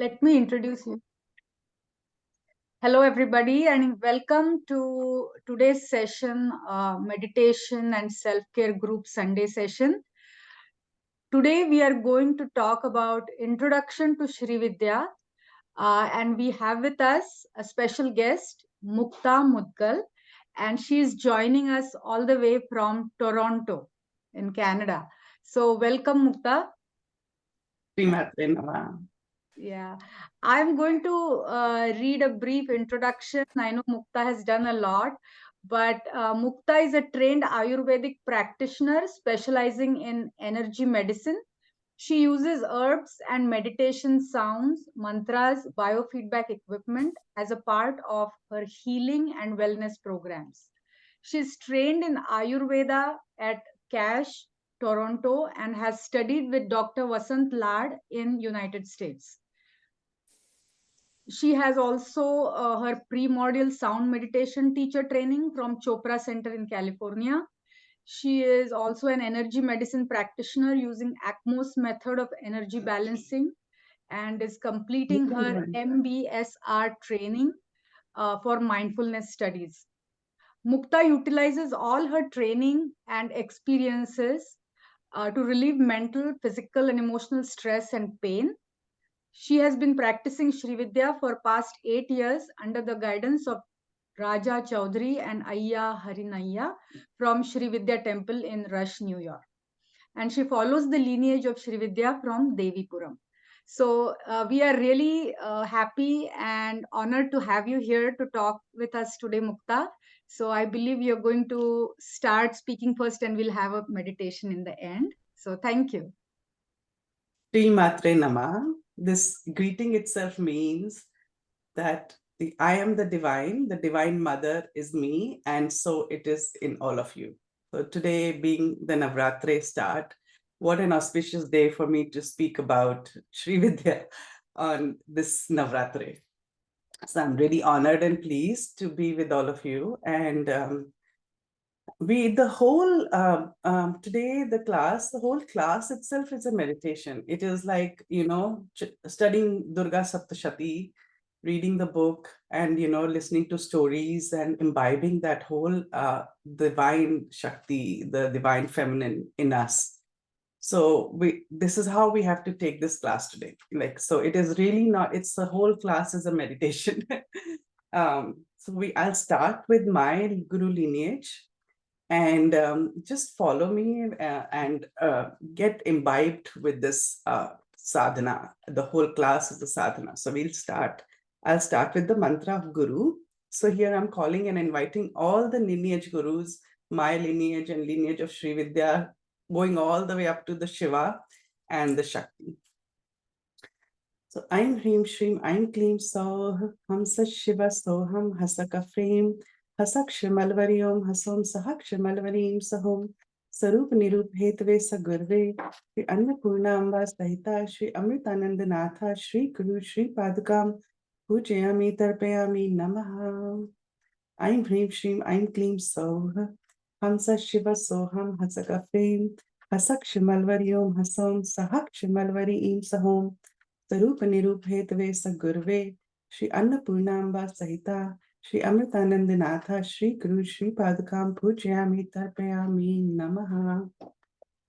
Let me introduce you. Hello, everybody, and welcome to today's session, meditation and self-care group Sunday session. Today, we are going to talk about introduction to Shrividya, and we have with us a special guest, Mukta Mudgal, and she is joining us all the way from Toronto in Canada. So, welcome, Mukta. Yeah, I'm going to read a brief introduction. I know Mukta has done a lot, but Mukta is a trained Ayurvedic practitioner specializing in energy medicine. She uses herbs and meditation sounds, mantras, biofeedback equipment as a part of her healing and wellness programs. She's trained in Ayurveda at CAISH, Toronto, and has studied with Dr. Vasant Lad in United States. She has also her Primordial Sound Meditation teacher training from Chopra Centre in California. She is also an energy medicine practitioner using ACMOS method of energy balancing and is completing her MBSR training for mindfulness studies. Mukta utilizes all her training and experiences to relieve mental, physical, and emotional stress and pain. She has been practicing Shrividya for past 8 years under the guidance of Raja Choudhury and Ayya Harinaiya from Shrividya temple in Rush, New York. And she follows the lineage of Shrividya from Davipuram. So we are really happy and honored to have you here to talk with us today, Mukta. So I believe you're going to start speaking first and we'll have a meditation in the end. So thank you. Sri Matre Nama. This greeting itself means that I am the divine mother is me, and so it is in all of you. So today being the Navratri start, what an auspicious day for me to speak about Sri Vidhya on this Navratri. So I'm really honored and pleased to be with all of you. And today the whole class itself is a meditation. It is like, studying Durga Saptashati, reading the book, and listening to stories and imbibing that whole divine Shakti, the divine feminine in us. So this is how we have to take this class today. So it is really not, it's the whole class is a meditation. I'll start with my guru lineage, and just follow me and get imbibed with this sadhana. The whole class is a sadhana. So I'll start with the mantra of Guru. So here I'm calling and inviting all the lineage gurus, my lineage and lineage of Sri Vidhya, going all the way up to the Shiva and the Shakti. So Aim Hrim Shrim Aim Klim Soh Hamsa Shiva Soham Hasaka Frame Hasak Shimalvariom Hasom Sahak Shimalvarim Sahom Sarup Nirup Hetve Sagurve Shri Annapurna Amba Sahita Shri Amritanandanatha Shri Guru Shri Padukam Pujayami Tarpayami Namaha. Aim Hrim Shrim Aim Klim Soh Hamsa Shiva Soham Hasaka Frame Hasak Shimalvariom Hasom Sahak Shimalvarim Sahom Sarup Nirup Hetve Sagurve Shri Annapurnamba Sahita Shri Amritanandanatha Shri Guru Shri Padukam Pujayami Tarpayami Namaha.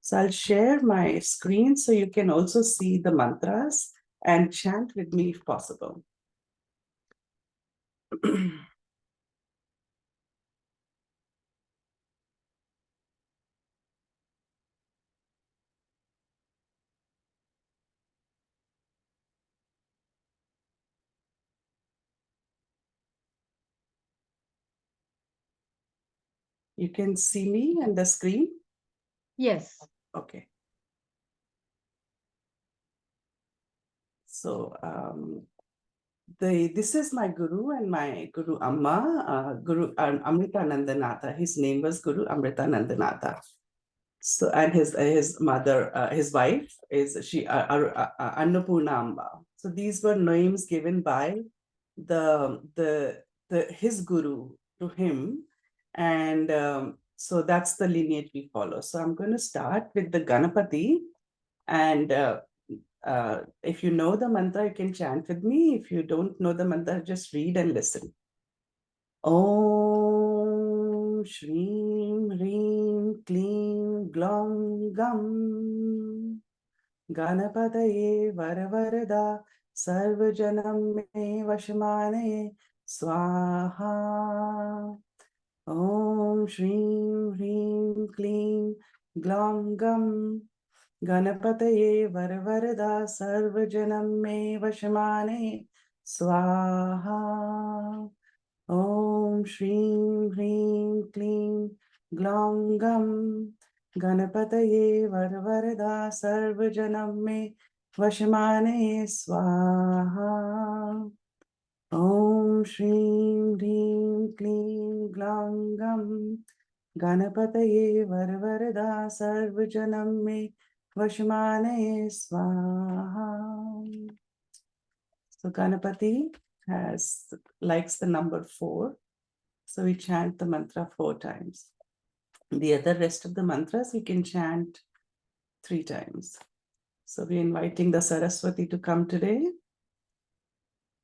So I'll share my screen so you can also see the mantras and chant with me if possible. You can see me on the screen? Yes. Okay. So this is my guru and my guru Amma, Guru Amritanandanatha. His name was Guru Amritanandanatha. So, and his mother, his wife is Annapurna Amba. So these were names given by his guru to him, and so that's the lineage we follow. So I'm going to start with the Ganapati, and if you know the mantra, you can chant with me. If you don't know the mantra, just read and listen. Om Shrim Hrim Klim Glom Gam Ganapataye Varavarada Sarvajanam Me Vashmane Swaha. Om Shrim Hrim Klim Glom Gam Ganapataye Varavarada Sarvajanam Me Vashmane Swaha. Om Shrim Hrim Klim Glom Gam Ganapataye Varavarada Sarvajanam Me Vashmane Swaha. Om Shrim Hrim Klim Glom Gam Ganapataye Varavarada Sarvajanam Me Vashmane Swaha. So Ganapati likes the number 4. So we chant the mantra 4 times. The other rest of the mantras we can chant 3 times. So we're inviting the Saraswati to come today.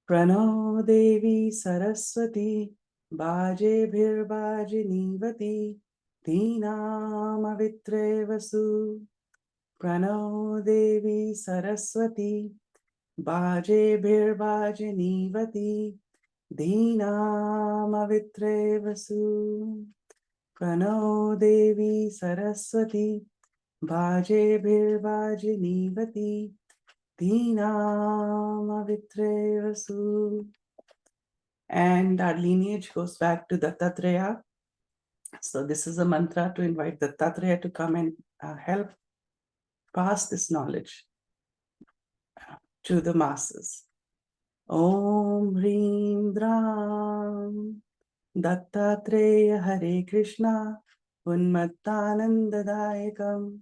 Prano Devi Saraswati Baje Bhir Baje Nivati Dhinam Avitre Vasu. Prano Devi Saraswati Baje Bhir Baje Nivati Dhinam Avitre Vasu. Prano Devi Saraswati Baje Bhir Baje Nivati Dhinam Avitre Vasu. And our lineage goes back to Dattatreya. So this is a mantra to invite Dattatreya to come and help pass this knowledge to the masses. Om Hrim Dram Dattatreya Hare Krishna Unmattanandadayakam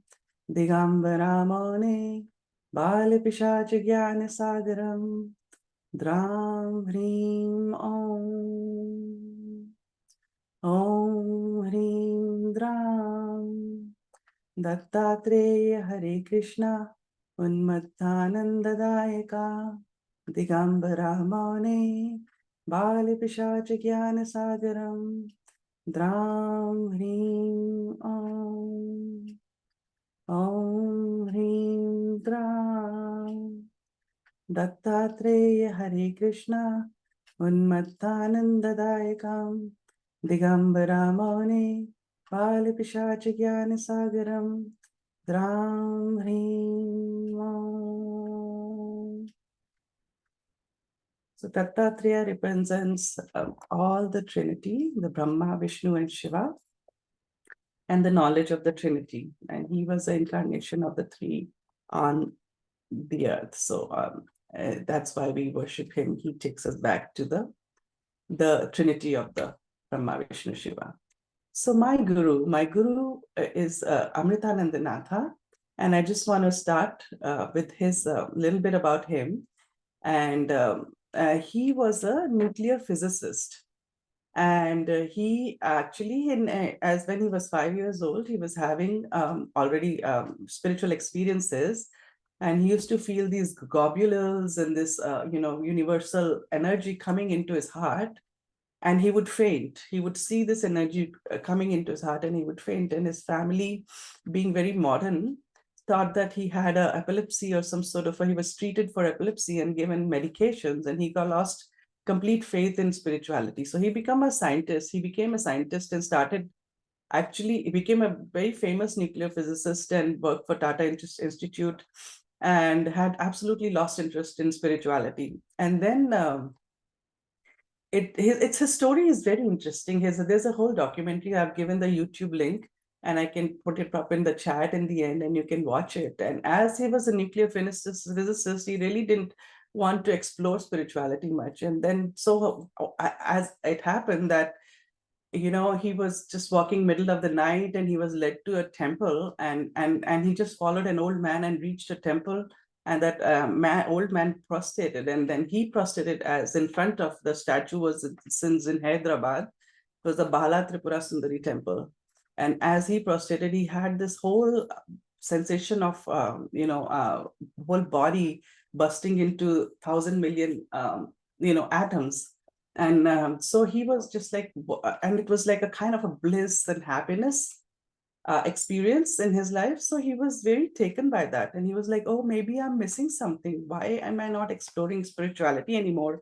Digambaramone Balapishacha Jnana Sagaram Dram Hrim Om. Om Hrim Dram Dattatreya Hare Krishna Unmattanandadayaka Digambaramone Balapishacha Jnana Sagaram Dram Hrim Om. Om Hrim Dram Dattatreya Hare Krishna Unmattanandadayakam Digambaramone Balapishacha Jnana Sagaram Dram Hrim Om. So Dattatreya represents all the Trinity, the Brahma, Vishnu and Shiva, and the knowledge of the Trinity. And he was the incarnation of the 3 on the earth. So that's why we worship him. He takes us back to the Trinity of the Brahma, Vishnu, Shiva. So my guru is Amritanandanatha, and I just want to start with his little bit about him. And he was a nuclear physicist, and he actually, as when he was 5 years old, he was having already spiritual experiences, and he used to feel these globules and this universal energy coming into his heart, and he would faint. He would see this energy coming into his heart and he would faint. And his family, being very modern, thought that he had a epilepsy or some sort of, he was treated for epilepsy and given medications, and he got lost complete faith in spirituality. So he became a scientist. He became a scientist and he became a very famous nuclear physicist and worked for Tata Institute, and had absolutely lost interest in spirituality. And then his story is very interesting. There's a whole documentary. I've given the YouTube link, and I can put it up in the chat in the end, and you can watch it. And as he was a nuclear physicist, he really didn't want to explore spirituality much. And then so as it happened that he was just walking middle of the night, and he was led to a temple, and he just followed an old man and reached a temple. And that old man prostrated, and then he prostrated as in front of the statue since in Hyderabad. It was the Bala Tripura Sundari temple. And as he prostrated, he had this whole sensation of whole body bursting into 1,000 million atoms. And so he was just like, and it was like a kind of a bliss and happiness experience in his life. So he was very taken by that. And he was like, oh, maybe I'm missing something. Why am I not exploring spirituality anymore?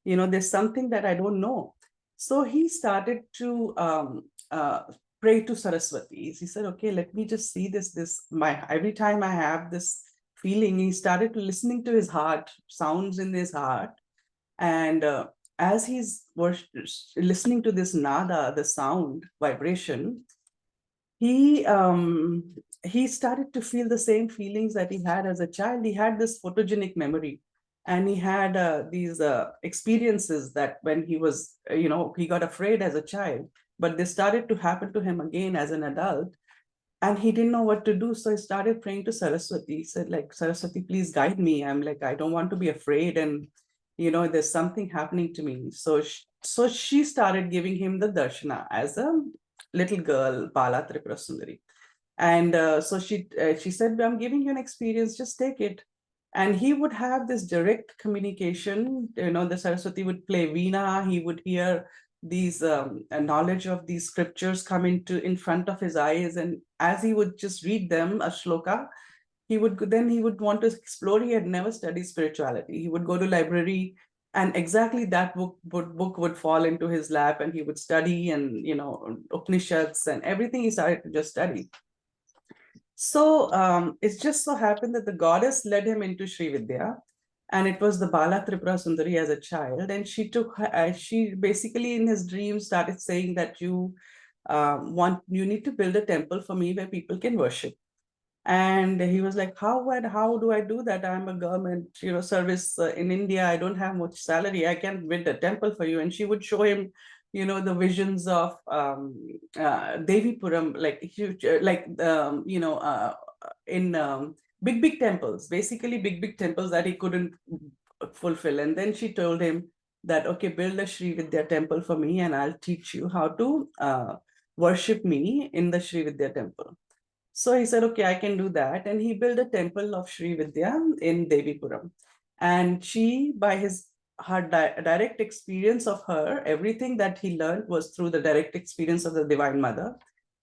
There's something that I don't know. So he started to pray to Saraswati. He said, okay, let me just see every time I have this feeling, he started to listening to his heart, sounds in his heart. And as he's listening to this nada, the sound, vibration, he started to feel the same feelings that he had as a child. He had this photogenic memory, and he had these experiences that when he was, he got afraid as a child, but they started to happen to him again as an adult, and he didn't know what to do. So he started praying to Saraswati. He said, like, Saraswati, please guide me. I'm like, I don't want to be afraid, and there's something happening to me. So she started giving him the darshana as a little girl, Bala Tripura Sundari. And so she said, I'm giving you an experience, just take it. And he would have this direct communication. The Saraswati would play veena. He would hear these knowledge of these scriptures come in front of his eyes. And as he would just read them, a shloka, he would want to explore. He had never studied spirituality. He would go to library, and exactly that book would fall into his lap, and he would study, and Upanishads and everything he started to just study. So it just so happened that the goddess led him into Shrividya, and it was the Bala Tripura Sundari as a child. And she basically in his dream started saying that you need to build a temple for me where people can worship. And he was like, how do I do that? I'm a government, service in India. I don't have much salary. I can't build a temple for you. And she would show him, the visions of Davipuram, like huge, in big temples, basically big temples that he couldn't fulfill. And then she told him that, okay, build a Shrividya temple for me, and I'll teach you how to worship me in the Shrividya temple. So he said, okay, I can do that. And he built a temple of Sri Vidhya in Davipuram. And she, by her direct experience of her, everything that he learned was through the direct experience of the Divine Mother.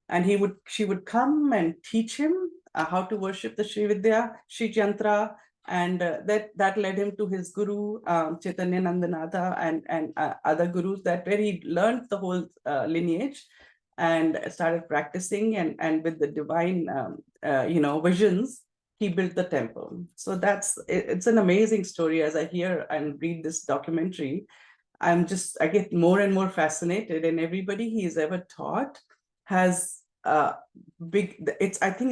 And she would come and teach him how to worship the Sri Vidya, Sri Yantra, and that led him to his guru, Chaitanya Nandanatha, and other gurus, where he learned the whole lineage and started practicing, and with the divine visions, he built the temple. So it's an amazing story. As I hear and read this documentary, I get more and more fascinated, and everybody he's ever taught has I think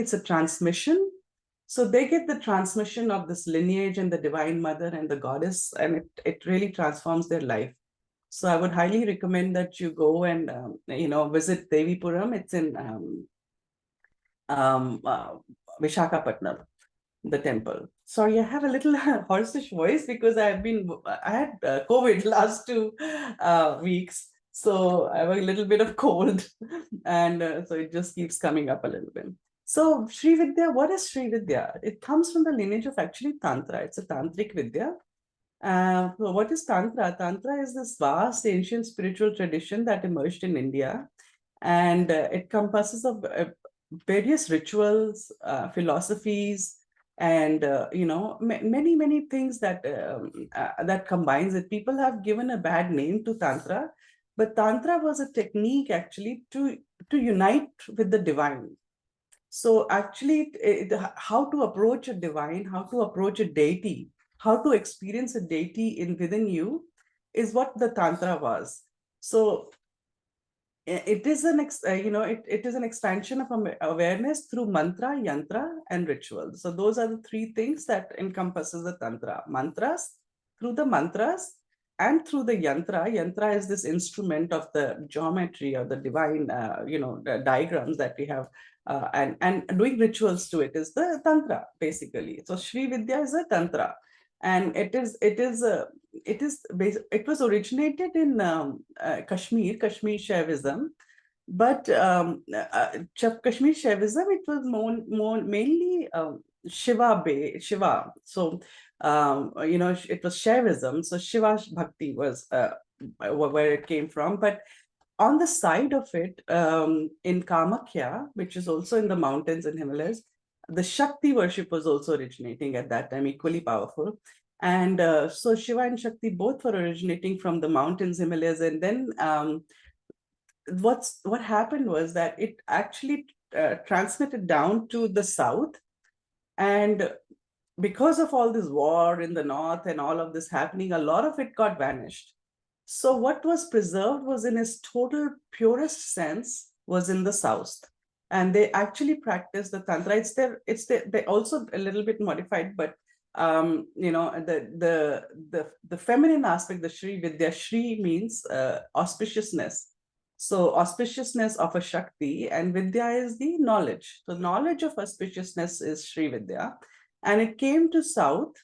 it's a transmission. So they get the transmission of this lineage and the Divine Mother and the goddess, and it really transforms their life. So I would highly recommend that you go and visit Davipuram. It's in Vishakhapatnam, the temple. Sorry, I have a little hoarsish voice because I had COVID last 2 weeks, so I have a little bit of cold, and so it just keeps coming up a little bit. So Sri Vidya, what is Sri Vidya? It comes from the lineage of actually Tantra. It's a tantric Vidya. So what is Tantra? Tantra is this vast ancient spiritual tradition that emerged in India, and it compasses of various rituals, philosophies, and many things that combines it. People have given a bad name to Tantra, but Tantra was a technique actually to unite with the divine. So actually, how to approach a divine, how to approach a deity, how to experience a deity within you is what the Tantra was. So it is it is an expansion of awareness through mantra, yantra, and ritual. So those are the 3 things that encompasses the Tantra. Through the mantras, and through the yantra. Yantra is this instrument of the geometry or the divine, the diagrams that we have, and doing rituals to it is the Tantra, basically. So Sri Vidya is a Tantra, and it was originated in Kashmir Shaivism, But Kashmir Shaivism, it was mainly Shiva. So, it was Shaivism. So Shiva Bhakti was where it came from. But on the side of it, in Kamakya, which is also in the mountains and Himalayas, the Shakti worship was also originating at that time, equally powerful. And so Shiva and Shakti both were originating from the mountains, Himalayas, and then what happened was that it actually transmitted down to the south, and because of all this war in the north and all of this happening, a lot of it got vanished. So what was preserved was in its total purest sense was in the south, and they actually practiced the tantra. They also a little bit modified, but the feminine aspect, the Sri Vidhya. Shri means auspiciousness. So auspiciousness of a Shakti, and Vidya is the knowledge. So knowledge of auspiciousness is Sri Vidya, and it came to south,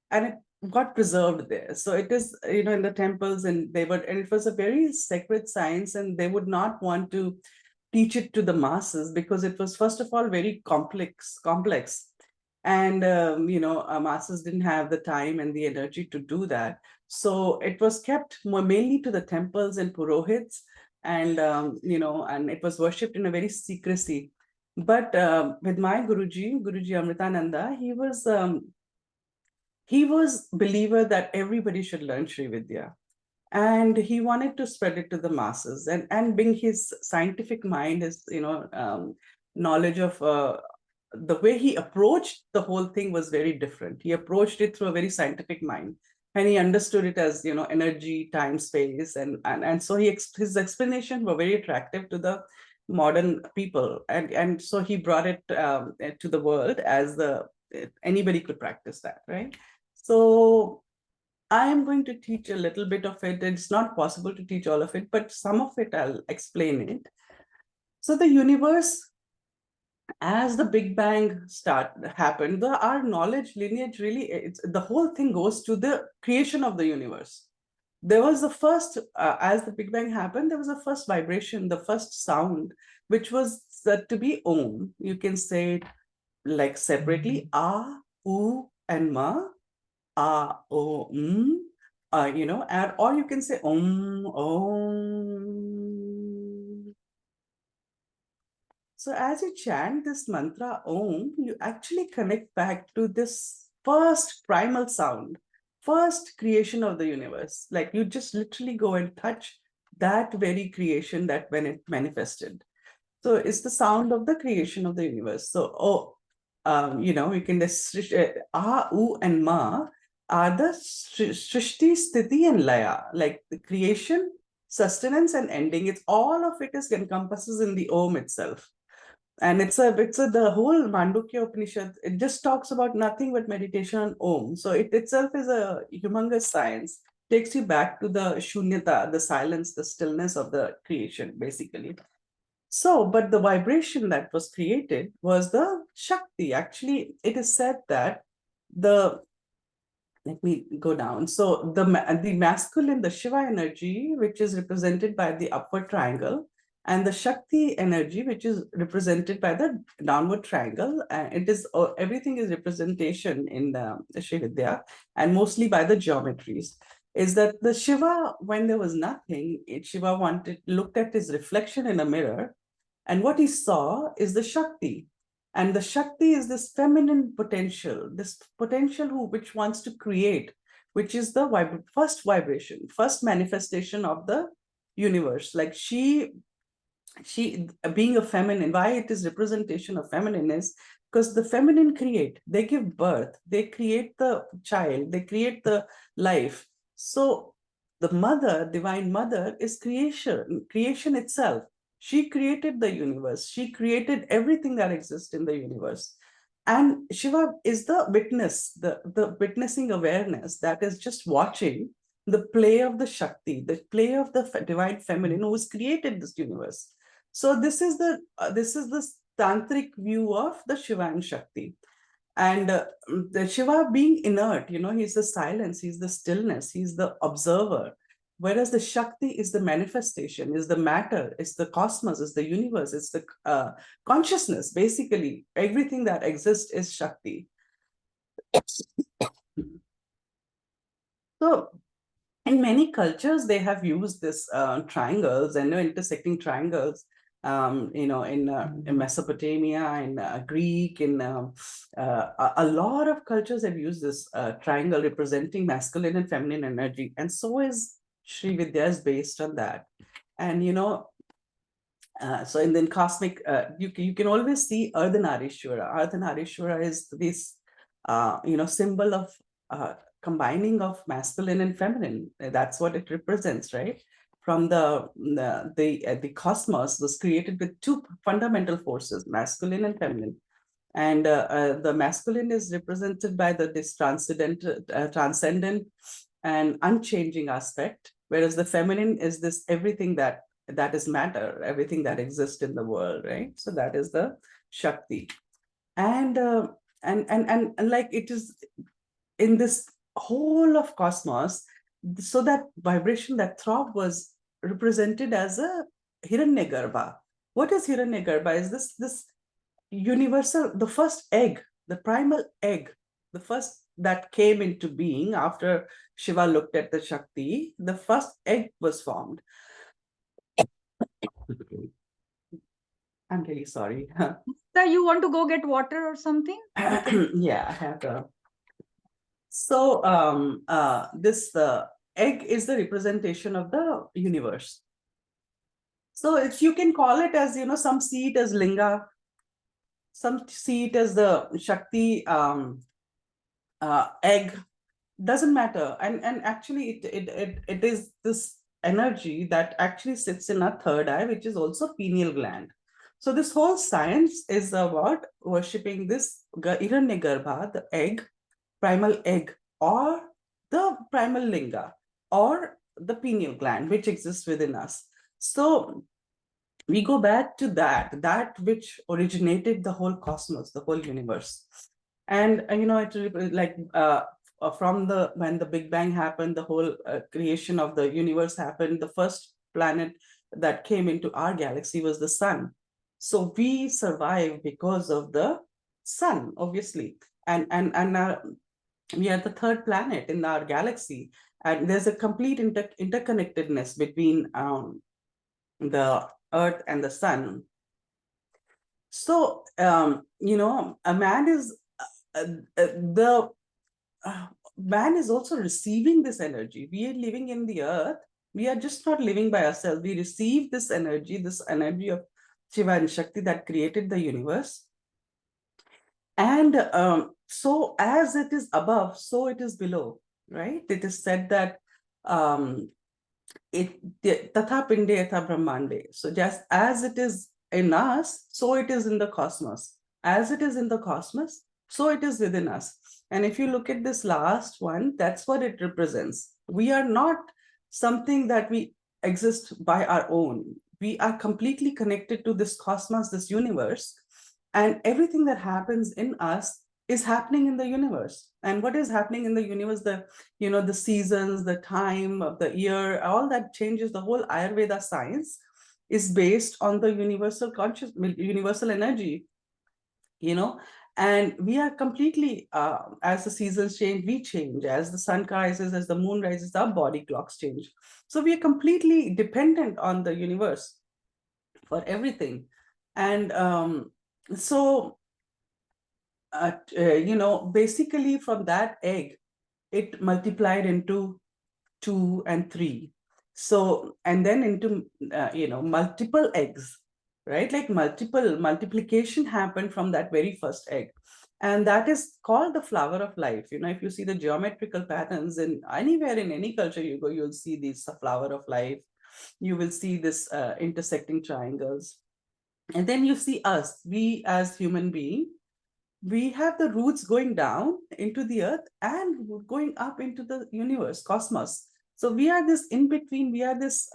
and it got preserved there. So it is, in the temples, and it was a very sacred science, and they would not want to teach it to the masses because it was, first of all, very complex. And, masses didn't have the time and the energy to do that. So it was kept more mainly to the temples and purohits, and, and it was worshipped in a very secrecy. But with my Guruji Amritananda, he was believer that everybody should learn Sri Vidya, and he wanted to spread it to the masses, and being his scientific mind, his knowledge of the way he approached the whole thing was very different. He approached it through a very scientific mind, and he understood it as energy, time, space, and so his explanation were very attractive to the modern people, and so he brought it to the world as anybody could practice that, right? So I am going to teach a little bit of it. It's not possible to teach all of it, but some of it I'll explain it. So the universe, as the Big Bang happened, our knowledge lineage really, the whole thing goes to the creation of the universe. There was the first, as the Big Bang happened, there was a first vibration, the first sound, which was said to be Om. You can say it like separately, A, U, and Ma. A, O, and or you can say Om, Om. So as you chant this mantra Om, you actually connect back to this first primal sound, first creation of the universe. Like you just literally go and touch that very creation that when it manifested. So it's the sound of the creation of the universe. So, you can just, Ah, U, and Ma are the Srishti, Sthiti, and Laya, like the creation, sustenance, and ending. It's all of it is encompasses in the Om itself. And the whole Mandukya Upanishad, it just talks about nothing but meditation on Om. So it itself is a humongous science, takes you back to the shunyata, the silence, the stillness of the creation, basically. So, but the vibration that was created was the Shakti. Actually, it is said that let me go down. So the masculine, the Shiva energy, which is represented by the upward triangle, and the Shakti energy, which is represented by the downward triangle. It is everything is representation in the Shrividya, and mostly by the geometries. Is that the Shiva, when there was nothing, Shiva looked at his reflection in a mirror, and what he saw is the Shakti. And the Shakti is this feminine potential, which wants to create, which is the first vibration, first manifestation of the universe. Like she being a feminine, why it is representation of feminine is because the feminine create, they give birth, they create the child, they create the life. So the mother, divine mother, is creation itself. She created the universe. She created everything that exists in the universe. And Shiva is the witness, the witnessing awareness that is just watching the play of the Shakti, the play of the divine feminine who has created this universe. So this is the tantric view of the Shiva and Shakti. And the Shiva being inert, he's the silence, he's the stillness, he's the observer. Whereas the Shakti is the manifestation, is the matter, is the cosmos, is the universe, it's the consciousness. Basically, everything that exists is Shakti. So in many cultures, they have used this triangles and intersecting triangles. In Mesopotamia, in Greek, a lot of cultures have used this triangle representing masculine and feminine energy, and so is Sri Vidhya is based on that. And so in the cosmic, you can always see Ardhanarishwara. Ardhanarishwara is this symbol of combining of masculine and feminine. That's what it represents, right? From the cosmos was created with two fundamental forces, masculine and feminine. And the masculine is represented by this transcendent and unchanging aspect, whereas the feminine is this everything that is matter, everything that exists in the world, right? So that is the Shakti. And like it is in this whole of cosmos, so that vibration, that throb was represented as a Hiranyagarbha. What is Hiranyagarbha? Is this universal, the first egg, the primal egg, the first that came into being after Shiva looked at the Shakti, the first egg was formed. I'm really sorry. Sir, you want to go get water or something? Yeah, I have to. So this egg is the representation of the universe. So if you can call it as, some see it as Linga, some see it as the Shakti egg, doesn't matter. And actually it is this energy that actually sits in our third eye, which is also pineal gland. So this whole science is about worshipping this Hiranyagarbha, the egg, primal egg, or the primal linga, or the pineal gland, which exists within us. So we go back to that which originated the whole cosmos, the whole universe. And it like from when the Big Bang happened, the whole creation of the universe happened. The first planet that came into our galaxy was the sun. So we survive because of the sun, obviously. And we are the third planet in our galaxy, and there's a complete interconnectedness between the earth and the sun. So a man is the man is also receiving this energy. We are living in the earth. We are just not living by ourselves. We receive this energy of Shiva and Shakti that created the universe. And so as it is above, so it is below, right? It is said that tatha pinde yatha brahmande. So just as it is in us, so it is in the cosmos. As it is in the cosmos, so it is within us. And if you look at this last one, that's what it represents. We are not something that we exist by our own. We are completely connected to this cosmos, this universe, and everything that happens in us is happening in the universe. And what is happening in the universe, the seasons, the time of the year, all that changes. The whole Ayurveda science is based on the universal universal energy, and we are completely, as the seasons change, we change. As the sun rises, as the moon rises, our body clocks change. So we are completely dependent on the universe for everything. And so basically from that egg, it multiplied into 2 and 3. So, and then into, multiple eggs, right? Like multiplication happened from that very first egg. And that is called the flower of life. If you see the geometrical patterns in anywhere in any culture you go, you'll see this flower of life. You will see this intersecting triangles. And then you see us, we as human beings, we have the roots going down into the earth and going up into the universe, cosmos. So we are this in between, we are this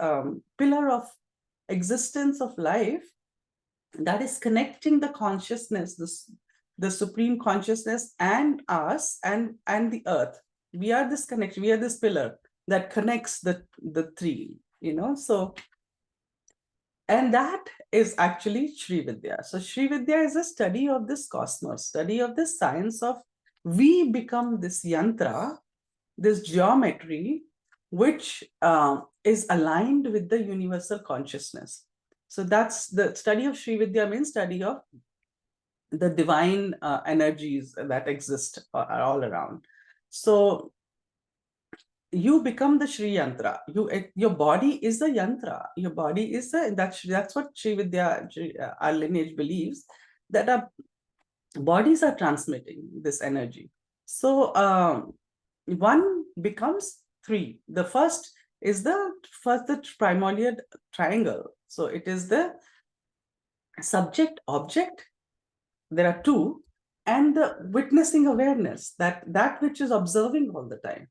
pillar of existence of life that is connecting the consciousness, the supreme consciousness, and us and the earth. We are this connection, we are this pillar. that connects the three, so, and that is actually Sri Vidhya. So Sri Vidhya is a study of this cosmos, study of this science of we become this yantra, this geometry, which is aligned with the universal consciousness. So that's the study of Sri Vidhya, means study of the divine energies that exist all around. So you become the Sri Yantra. Your body is the yantra. Your body is that's what Sri Vidya, our lineage believes, that our bodies are transmitting this energy. So one becomes three. The first is the primordial triangle. So it is the subject object. There are two, and the witnessing awareness, that which is observing all the time.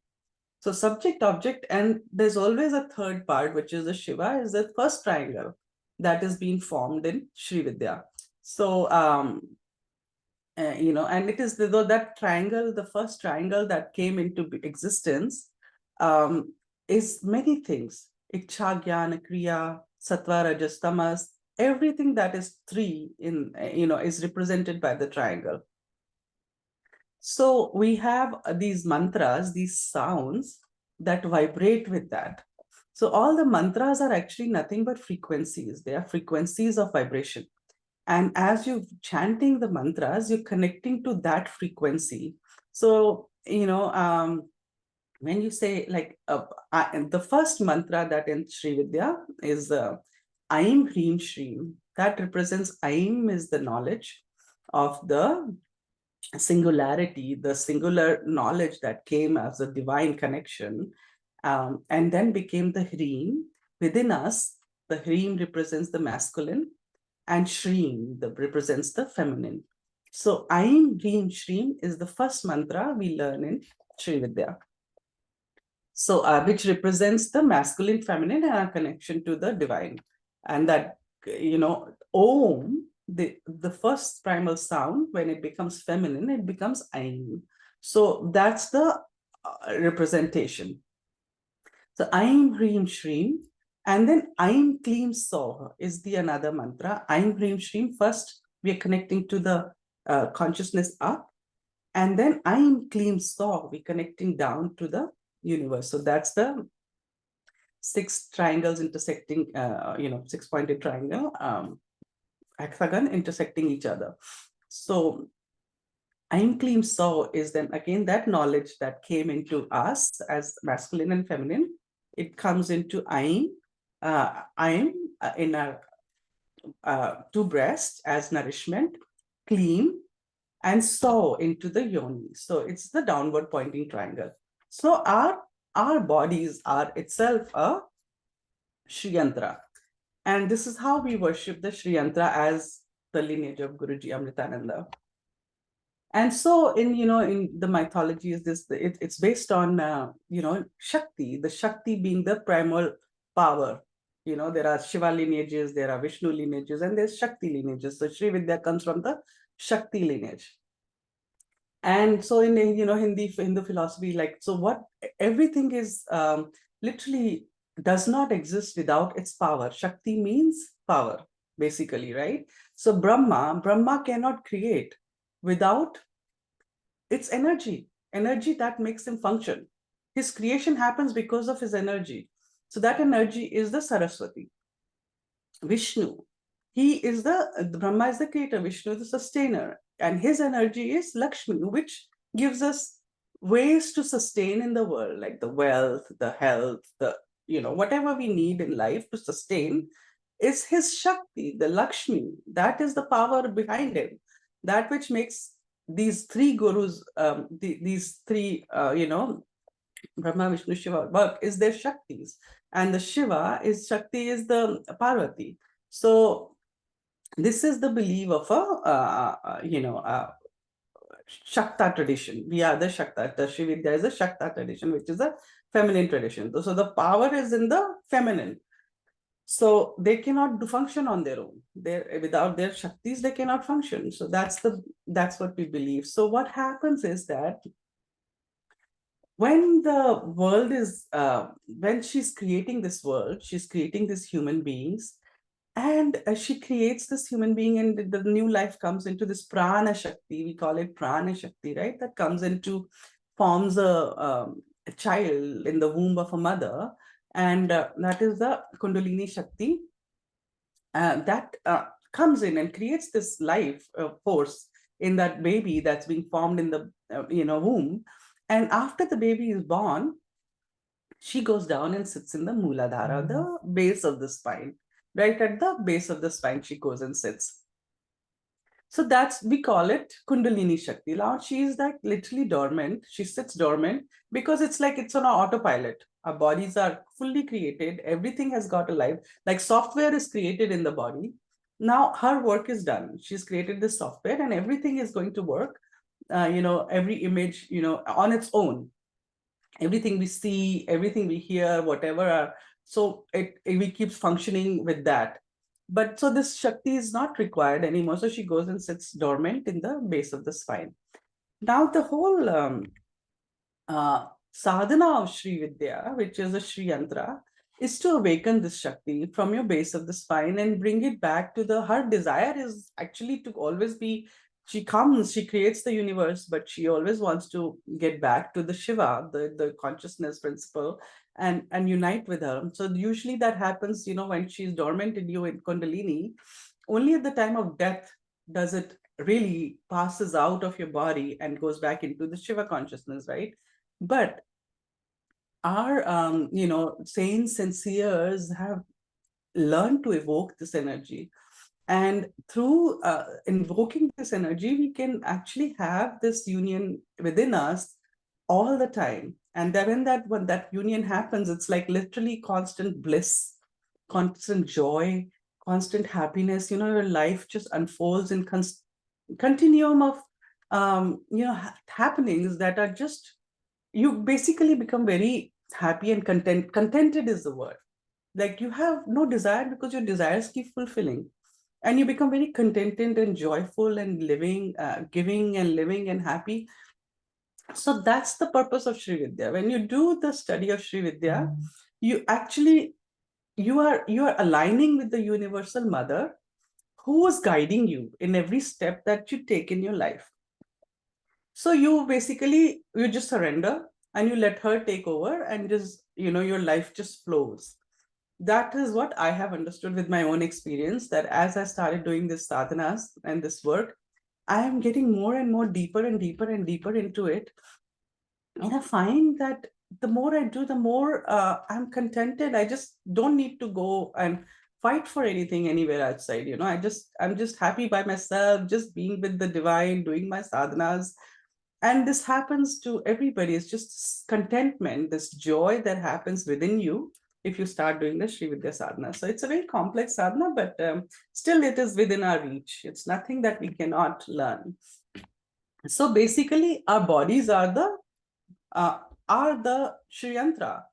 So subject object, and there's always a third part, which is the Shiva, is the first triangle that is being formed in Shrividya. So and it is that triangle, the first triangle that came into existence, is many things. Ichha, Jnana, Kriya, Sattva, Rajas, Tamas, everything that is three in, is represented by the triangle. So we have these mantras, these sounds that vibrate with that. So all the mantras are actually nothing but frequencies. They are frequencies of vibration. And as you're chanting the mantras, you're connecting to that frequency. So, when you say like the first mantra that in Sri Vidya is Aim Hreem Shreem. That represents Aim is the knowledge of the singularity, the singular knowledge that came as a divine connection, and then became the Hreem within us. The Hreem represents the masculine, and Shreem represents the feminine. So Aim Hreem Shreem is the first mantra we learn in Sri Vidya. So which represents the masculine, feminine, and our connection to the divine. And that, Om, the first primal sound, when it becomes feminine, it becomes Aim. So that's the representation. So Aim Hreem Shreem, and then Aim Kleem Soh is the another mantra. Aim Hreem Shreem, first we are connecting to the consciousness up, and then Aim Kleem Soh, we're connecting down to the universe. So that's the six triangles intersecting, six-pointed triangle, hexagon intersecting each other. So Aim Kleem Soh is then again that knowledge that came into us as masculine and feminine. It comes into Aim in our two breasts as nourishment, Kleem, and Soh into the yoni. So it's the downward pointing triangle. So our bodies are itself a Shriyantra. And this is how we worship the Shriyantra as the lineage of Guruji Amritananda. And so in the mythology is this, it's based on, Shakti, the Shakti being the primal power. There are Shiva lineages, there are Vishnu lineages, and there's Shakti lineages. So Sri Vidya comes from the Shakti lineage. And so in Hindu philosophy, like, so what everything is literally does not exist without its power. Shakti means power, basically, right? So Brahma cannot create without its energy that makes him function. His creation happens because of his energy. So that energy is the Saraswati. Vishnu, Brahma is the creator, Vishnu is the sustainer, and his energy is Lakshmi, which gives us ways to sustain in the world, like the wealth, the health, whatever we need in life to sustain is his Shakti, the Lakshmi. That is the power behind him, that which makes these three gurus, these three, Brahma, Vishnu, Shiva work is their Shaktis. And the Shakti is the Parvati. So this is the belief of a Shakta tradition. We are the Shakta. The Shrividya is a Shakta tradition, which is a feminine tradition. So the power is in the feminine. So they cannot function on their own. Without their Shaktis, they cannot function. So that's what we believe. So what happens is that when the world is, when she's creating this world, she's creating these human beings, and she creates this human being, and the new life comes into this prana shakti. We call it prana shakti, right? That comes into, forms a child in the womb of a mother, and that is the Kundalini Shakti that comes in and creates this life force in that baby that's being formed in the womb. And after the baby is born, she goes down and sits in the Muladhara, the base of the spine. Right at the base of the spine, she goes and sits. So that's, we call it Kundalini Shakti. Now she is like literally dormant. She sits dormant because it's like it's on autopilot. Our bodies are fully created. Everything has got a life. Like software is created in the body. Now her work is done. She's created this software and everything is going to work. Every image, on its own. Everything we see, everything we hear, whatever. So we keep functioning with that. But so this Shakti is not required anymore. So she goes and sits dormant in the base of the spine. Now the whole sadhana of Sri Vidhya, which is a Sri Yantra, is to awaken this Shakti from your base of the spine and bring it back to her desire is actually to always be, she comes, she creates the universe, but she always wants to get back to the Shiva, the consciousness principle, and unite with her. So usually that happens, when she's dormant in you in Kundalini, only at the time of death does it really passes out of your body and goes back into the Shiva consciousness, right? But our saints and seers have learned to evoke this energy, and through invoking this energy we can actually have this union within us all the time. And then when that union happens, it's like literally constant bliss, constant joy, constant happiness. Your life just unfolds in continuum of happenings that are just, you basically become very happy and contented is the word. Like you have no desire because your desires keep fulfilling, and you become very contented and joyful and living, giving and living and happy. So that's the purpose of Sri Vidya. When you do the study of Sri Vidya, you actually, you are aligning with the universal mother who is guiding you in every step that you take in your life. So you basically, you just surrender and you let her take over, and just, your life just flows. That is what I have understood with my own experience, that as I started doing this sadhanas and this work, I am getting more and more deeper and deeper and deeper into it. And I find that the more I do, the more I'm contented. I just don't need to go and fight for anything anywhere outside. I'm just happy by myself, just being with the divine, doing my sadhanas. And this happens to everybody. It's just contentment, this joy that happens within you if you start doing the Sri Vidya sadhana. So it's a very complex sadhana, but still it is within our reach. It's nothing that we cannot learn. So basically, our bodies are the Sri Yantra.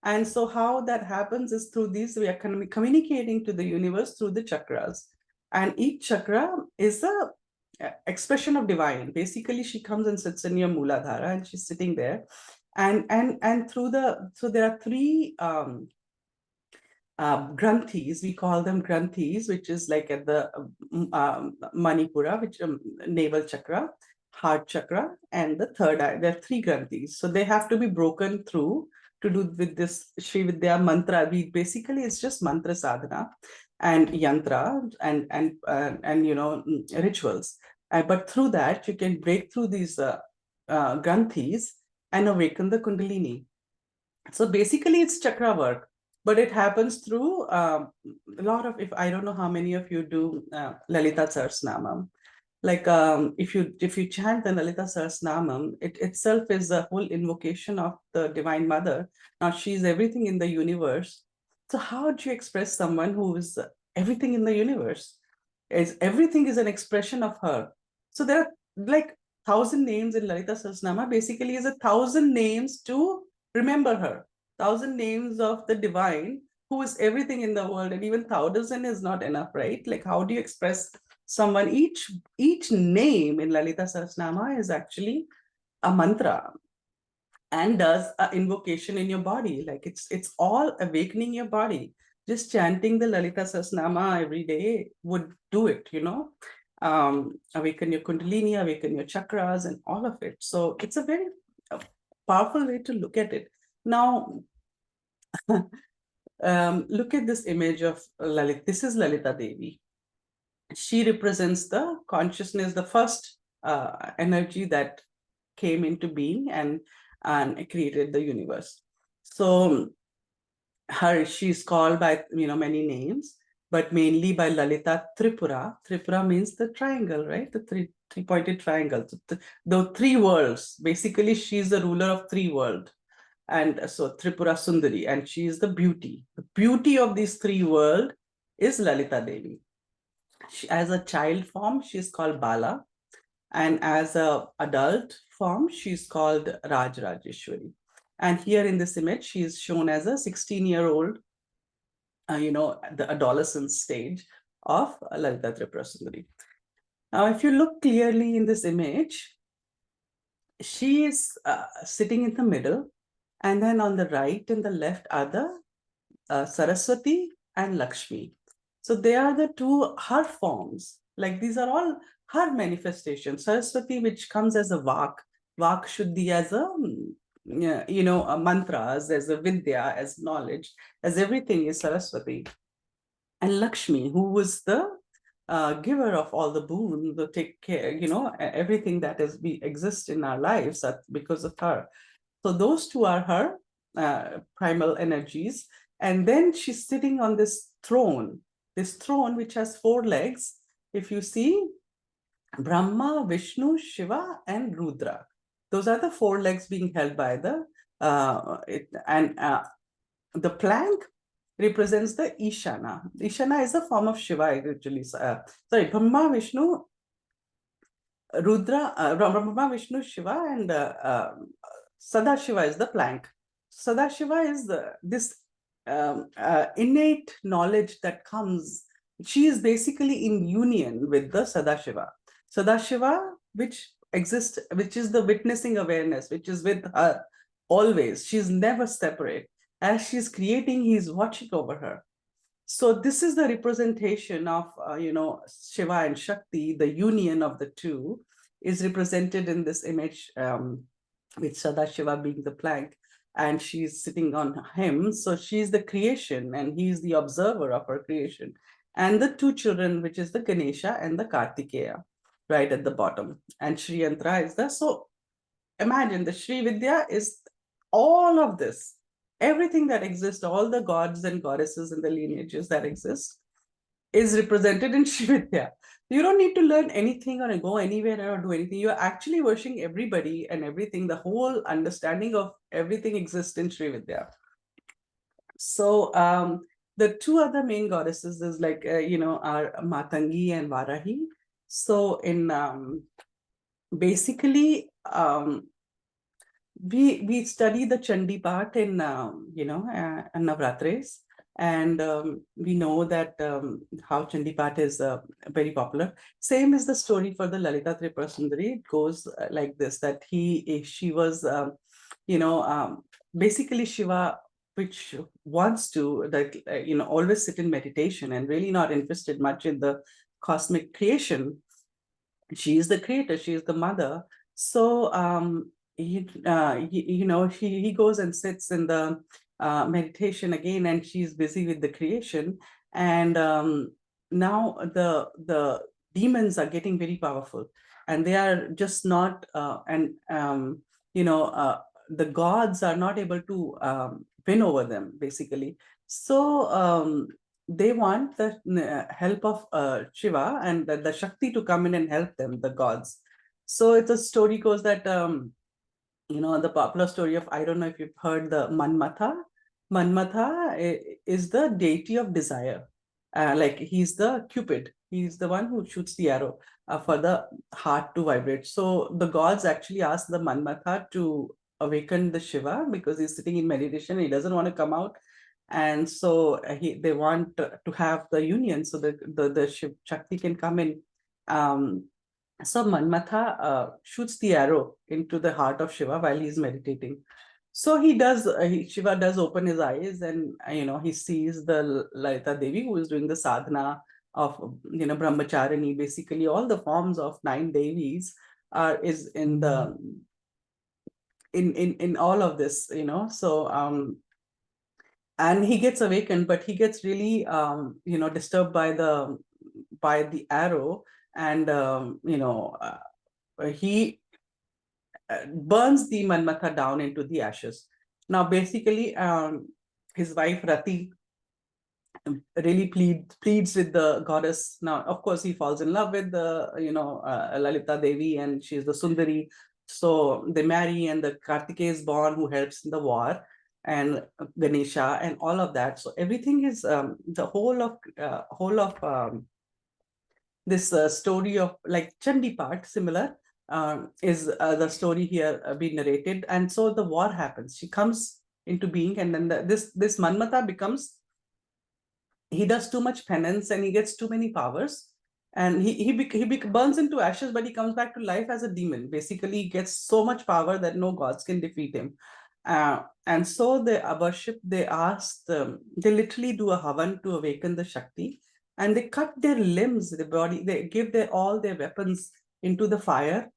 And so how that happens is through these, we are communicating to the universe through the chakras. And each chakra is a expression of divine. Basically, she comes and sits in your Muladhara, and she's sitting there. And so there are three granthis, we call them granthis, which is like at the Manipura, which navel chakra, heart chakra, and the third eye. There are three granthis. So they have to be broken through to do with this Sri Vidya mantra. Basically, it's just mantra sadhana and yantra and rituals. But through that, you can break through these granthis and awaken the Kundalini. So basically, it's chakra work, but it happens through a lot of, if I don't know how many of you do Lalita Sahasranamam. Like if you chant the Lalita Sahasranamam, it itself is a whole invocation of the Divine Mother. Now she's everything in the universe. So how do you express someone who is everything in the universe? Everything is an expression of her. So there are like 1,000 names in Lalita Sahasranama. Basically, is 1,000 names to remember her. 1,000 names of the divine who is everything in the world, and even 1,000 is not enough, right? Like how do you express someone? Each name in Lalita Sahasranama is actually a mantra. and does an invocation in your body. Like it's all awakening your body. Just chanting the Lalita Sahasranama every day would do it, awaken your Kundalini, awaken your chakras, and all of it. So it's a very powerful way to look at it. Now, look at this image of Lalita. This is Lalita Devi. She represents the consciousness, the first energy that came into being and created the universe. So she's called by many names, but mainly by Lalita Tripura. Tripura means the triangle, right? The three-pointed triangle. So the three worlds. Basically, she's the ruler of three worlds. And so Tripura Sundari, and she is the beauty. The beauty of these three worlds is Lalita Devi. As a child form, she's called Bala. And as an adult form, she's called Raj Rajeshwari. And here in this image, she is shown as a 16-year-old, the adolescent stage of Lalita Tripura Sundari. Now, if you look clearly in this image, she is sitting in the middle, and then on the right and the left are the Saraswati and Lakshmi. So they are the two her forms. Like these are all her manifestations. Saraswati, which comes as a Vak Shuddhi, as a mantras, as a Vidya, as knowledge, as everything is Saraswati. And Lakshmi, who was the giver of all the boons, the take care, everything that we exist in our lives because of her. So those two are her primal energies. And then she's sitting on this throne which has 4 legs. If you see, Brahma, Vishnu, Shiva, and Rudra. Those are the 4 legs being held by the plank represents the Ishana. Ishana is a form of Shiva actually. Sorry, Brahma, Vishnu, Rudra, Brahma, Vishnu, Shiva, and Sadashiva is the plank. Sadashiva is this innate knowledge that comes. She is basically in union with the Sadashiva. Sadashiva, which exists, which is the witnessing awareness, which is with her always. She's never separate. As she's creating, he's watching over her. So this is the representation of, Shiva and Shakti, the union of the two is represented in this image with Sadashiva being the plank and she's sitting on him. So she's the creation and he's the observer of her creation. And the 2 children, which is the Ganesha and the Kartikeya, right at the bottom. And Sri Yantra is the, so imagine the Sri Vidhya is all of this. Everything that exists, all the gods and goddesses and the lineages that exist is represented in Shrividya. You don't need to learn anything or go anywhere or do anything. You're actually worshiping everybody and everything. The whole understanding of everything exists in Shrividya. So the 2 other main goddesses is like, are Matangi and Varahi. So in basically, we study the Chandi part in Navratres, and we know that how Chandi part is very popular. Same is the story for the Lalita Tripura Sundari. It goes like this: that she was basically Shiva, which wants to always sit in meditation and really not interested much in the cosmic creation. She is the creator, she is the mother. So he goes and sits in the meditation again, and she's busy with the creation. And now the demons are getting very powerful, and they are just not the gods are not able to win over them, basically. So they want the help of Shiva and the Shakti to come in and help them, the gods. So it's a story goes that, the popular story of, I don't know if you've heard the Manmatha. Manmatha is the deity of desire. Like he's the Cupid. He's the one who shoots the arrow for the heart to vibrate. So the gods actually ask the Manmatha to awaken the Shiva because he's sitting in meditation. He doesn't want to come out. And so they want to have the union so that the Shiv Shakti can come in So Manmatha shoots the arrow into the heart of Shiva while he's meditating. So he does, Shiva does open his eyes, and he sees the Lalita Devi, who is doing the sadhana of brahmacharini. Basically, all the forms of 9 devis is in the in all of this, So and he gets awakened, but he gets really disturbed by the arrow, and he burns the Manmatha down into the ashes. Now, basically, his wife Rati really pleads with the goddess. Now, of course, he falls in love with the Lalita Devi, and she's the Sundari. So they marry, and the Kartikeya is born, who helps in the war, and Ganesha, and all of that. So everything is the whole of this story of like Chandi part, similar, is the story here being narrated. And so the war happens. She comes into being, and then this Manmatha becomes, he does too much penance and he gets too many powers, and he burns into ashes, but he comes back to life as a demon. Basically, he gets so much power that no gods can defeat him. And so they worship, they literally do a havan to awaken the Shakti, and they cut their limbs, the body, they give all their weapons into the fire,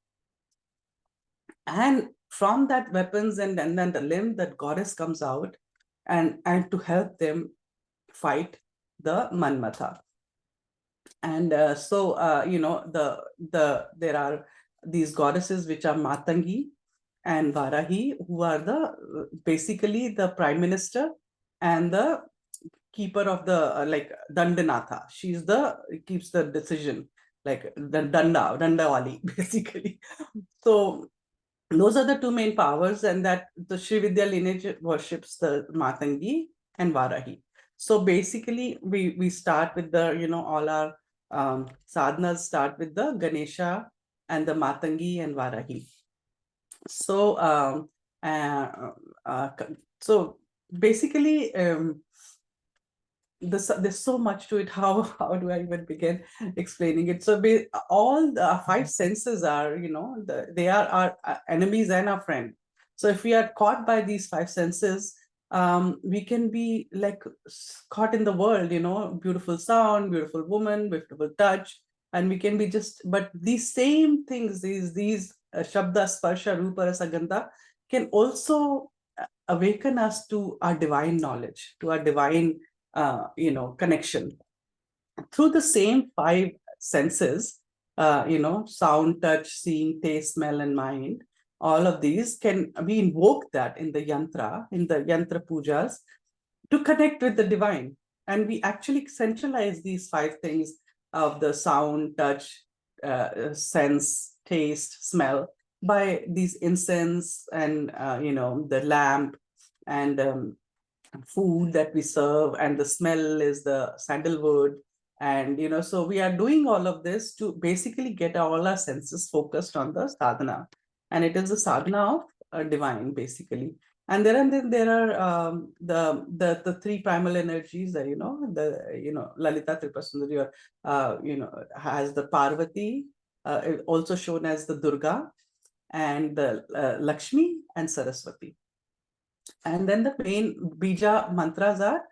and from that weapons and then the limb, that goddess comes out, and to help them fight the Manmatha. And so there are these goddesses which are Matangi and Varahi, who are basically the prime minister and the keeper of the like Dandanatha. She's keeps the decision, like the Dandawali, basically. So those are the 2 main powers, and that the Shrividya lineage worships the Matangi and Varahi. So basically, we start with all our sadhanas start with the Ganesha and the Matangi and Varahi. So so basically, there's so much to it. How do I even begin explaining it? So all the 5 senses are, they are our enemies and our friend. So if we are caught by these 5 senses, we can be like caught in the world, beautiful sound, beautiful woman, beautiful touch, and we can be but these same things, these shabda, sparsha, rupa, rasa, gandha, can also awaken us to our divine knowledge, to our divine connection through the same 5 senses, sound, touch, seeing, taste, smell, and mind. All of these we invoke that in the yantra pujas, to connect with the divine. And we actually centralize these 5 things of the sound, touch, sense, taste, smell, by these incense and the lamp, and food that we serve, and the smell is the sandalwood. And so we are doing all of this to basically get all our senses focused on the sadhana, and it is the sadhana of divine, basically. And then there are the 3 primal energies that Lalita Tripasundari, or has the Parvati, also shown as the Durga, and the Lakshmi and Saraswati. And then the main bija mantras are: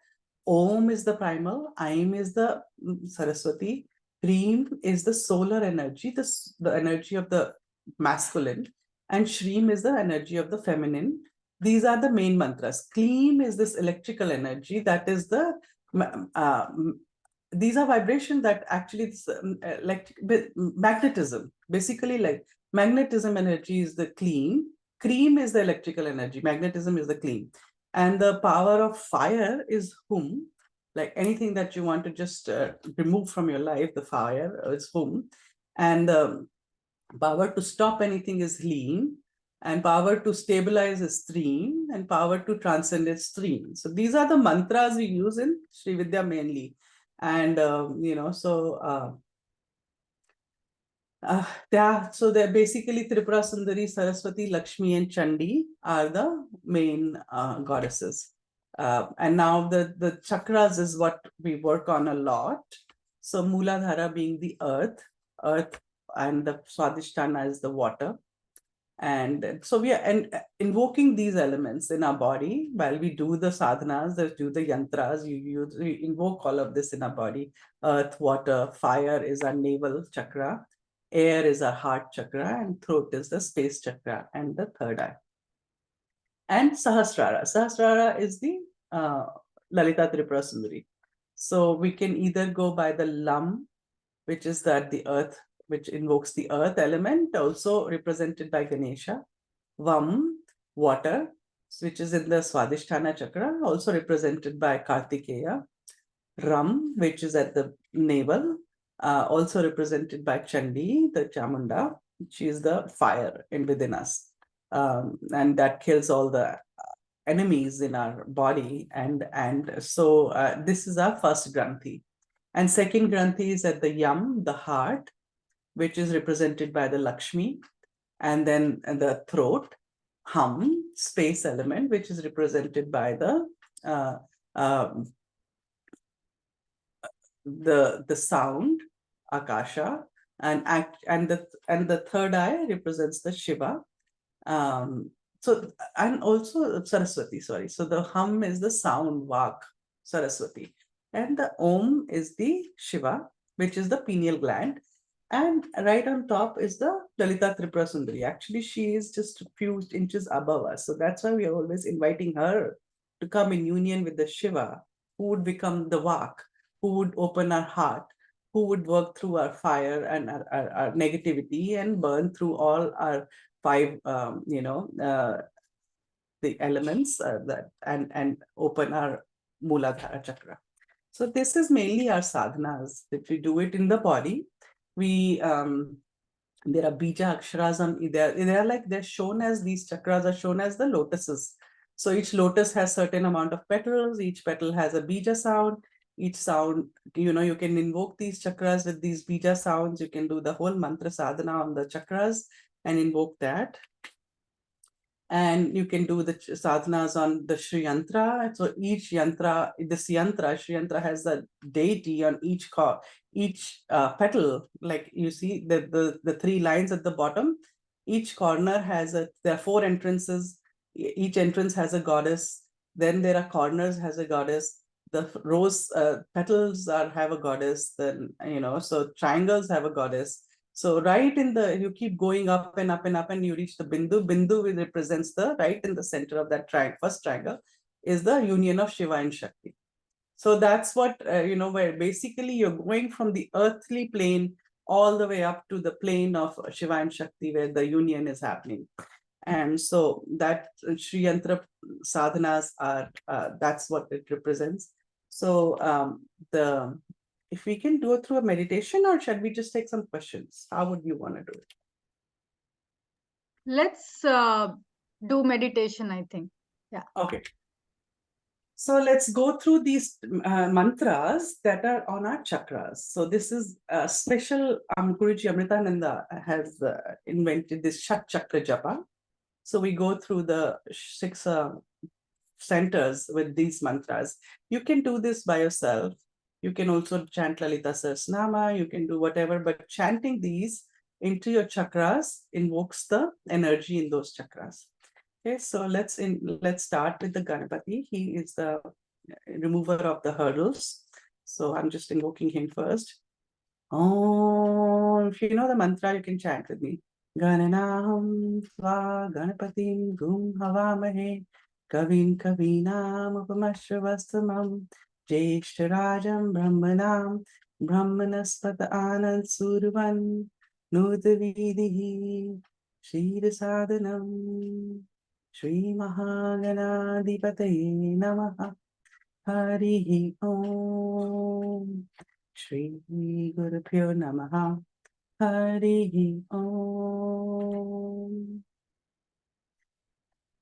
Om is the primal, Aim is the Saraswati, Hreem is the solar energy, the energy of the masculine, and Shreem is the energy of the feminine. These are the main mantras. Kleem is this electrical energy, that is these are vibrations that actually like magnetism. Basically, like magnetism energy is the Kleem. Cream is the electrical energy. Magnetism is the Kleem. And the power of fire is Hum. Like anything that you want to just remove from your life, the fire is Hum. And the power to stop anything is Hleem. And power to stabilize is Stream. And power to transcend is Stream. So these are the mantras we use in Shrividya mainly. And, so they're basically Tripura Sundari, Saraswati, Lakshmi, and Chandi are the main goddesses. And now the chakras is what we work on a lot. So Mooladhara being the earth and the Swadhisthana is the water. And so we are invoking these elements in our body while we do the sadhanas, do the yantras, you invoke all of this in our body. Earth, water, fire is our navel chakra, air is our heart chakra, and throat is the space chakra and the third eye. And Sahasrara. Sahasrara is the Lalita Tripura Sundari. So we can either go by the Lam, which is that the earth, which invokes the earth element, also represented by Ganesha. Vam, water, which is in the Swadhisthana chakra, also represented by Kartikeya. Ram, which is at the navel, also represented by Chandi, the Chamunda. She is the fire within us. And that kills all the enemies in our body. And so this is our first Granthi. And second Granthi is at the Yam, the heart, which is represented by the Lakshmi. And then the throat, Hum, space element, which is represented by the sound, Akasha, and the third eye represents the Shiva. So and also Saraswati, sorry. So the hum is the sound, Vak, Saraswati. And the Om is the Shiva, which is the pineal gland. And right on top is the Lalita Tripura Sundari. Actually, she is just a few inches above us. So that's why we are always inviting her to come in union with the Shiva, who would become the Vak, who would open our heart, who would work through our fire and our negativity and burn through all our five, the elements that and open our Muladhara chakra. So this is mainly our sadhanas. If we do it in the body, we there are bija aksharas on they're shown as, these chakras are shown as the lotuses. So each lotus has certain amount of petals, each petal has a bija sound, each sound, you can invoke these chakras with these bija sounds. You can do the whole mantra sadhana on the chakras and invoke that. And you can do the sadhanas on the Sri Yantra. So each yantra, Sri Yantra has a deity on each petal. Like you see the three lines at the bottom. Each corner there are 4 entrances. Each entrance has a goddess. Then there are corners has a goddess. The rose petals have a goddess. Then so triangles have a goddess. So right in you keep going up and up and up and you reach the Bindu. Bindu represents right in the center of that first triangle is the union of Shiva and Shakti. So that's what, where basically you're going from the earthly plane all the way up to the plane of Shiva and Shakti where the union is happening. And so that Sri Yantra sadhanas are, that's what it represents. So if we can do it through a meditation, or should we just take some questions? How would you want to do it? Let's do meditation, I think. Yeah. Okay. So let's go through these mantras that are on our chakras. So this is a special, Guruji Amritananda has invented this Shat Chakra Japa. So we go through the 6 centers with these mantras. You can do this by yourself. You can also chant Lalita Sahasranama. You can do whatever, but chanting these into your chakras invokes the energy in those chakras. Okay, so let's start with the Ganapati. He is the remover of the hurdles. So I'm just invoking him first. Oh, if you know the mantra, you can chant with me. Gananam Sva Ganapatim Gum Havamahe Kavin Kavinam Upamashravastamam Jeshtarajam Brahmanam Brahmanaspata Anand Survan Nudavidihi Shridasadhanam Shri Mahaganadipataye Namaha Harihi Om Shri Gurubhyo Namaha Harihi Om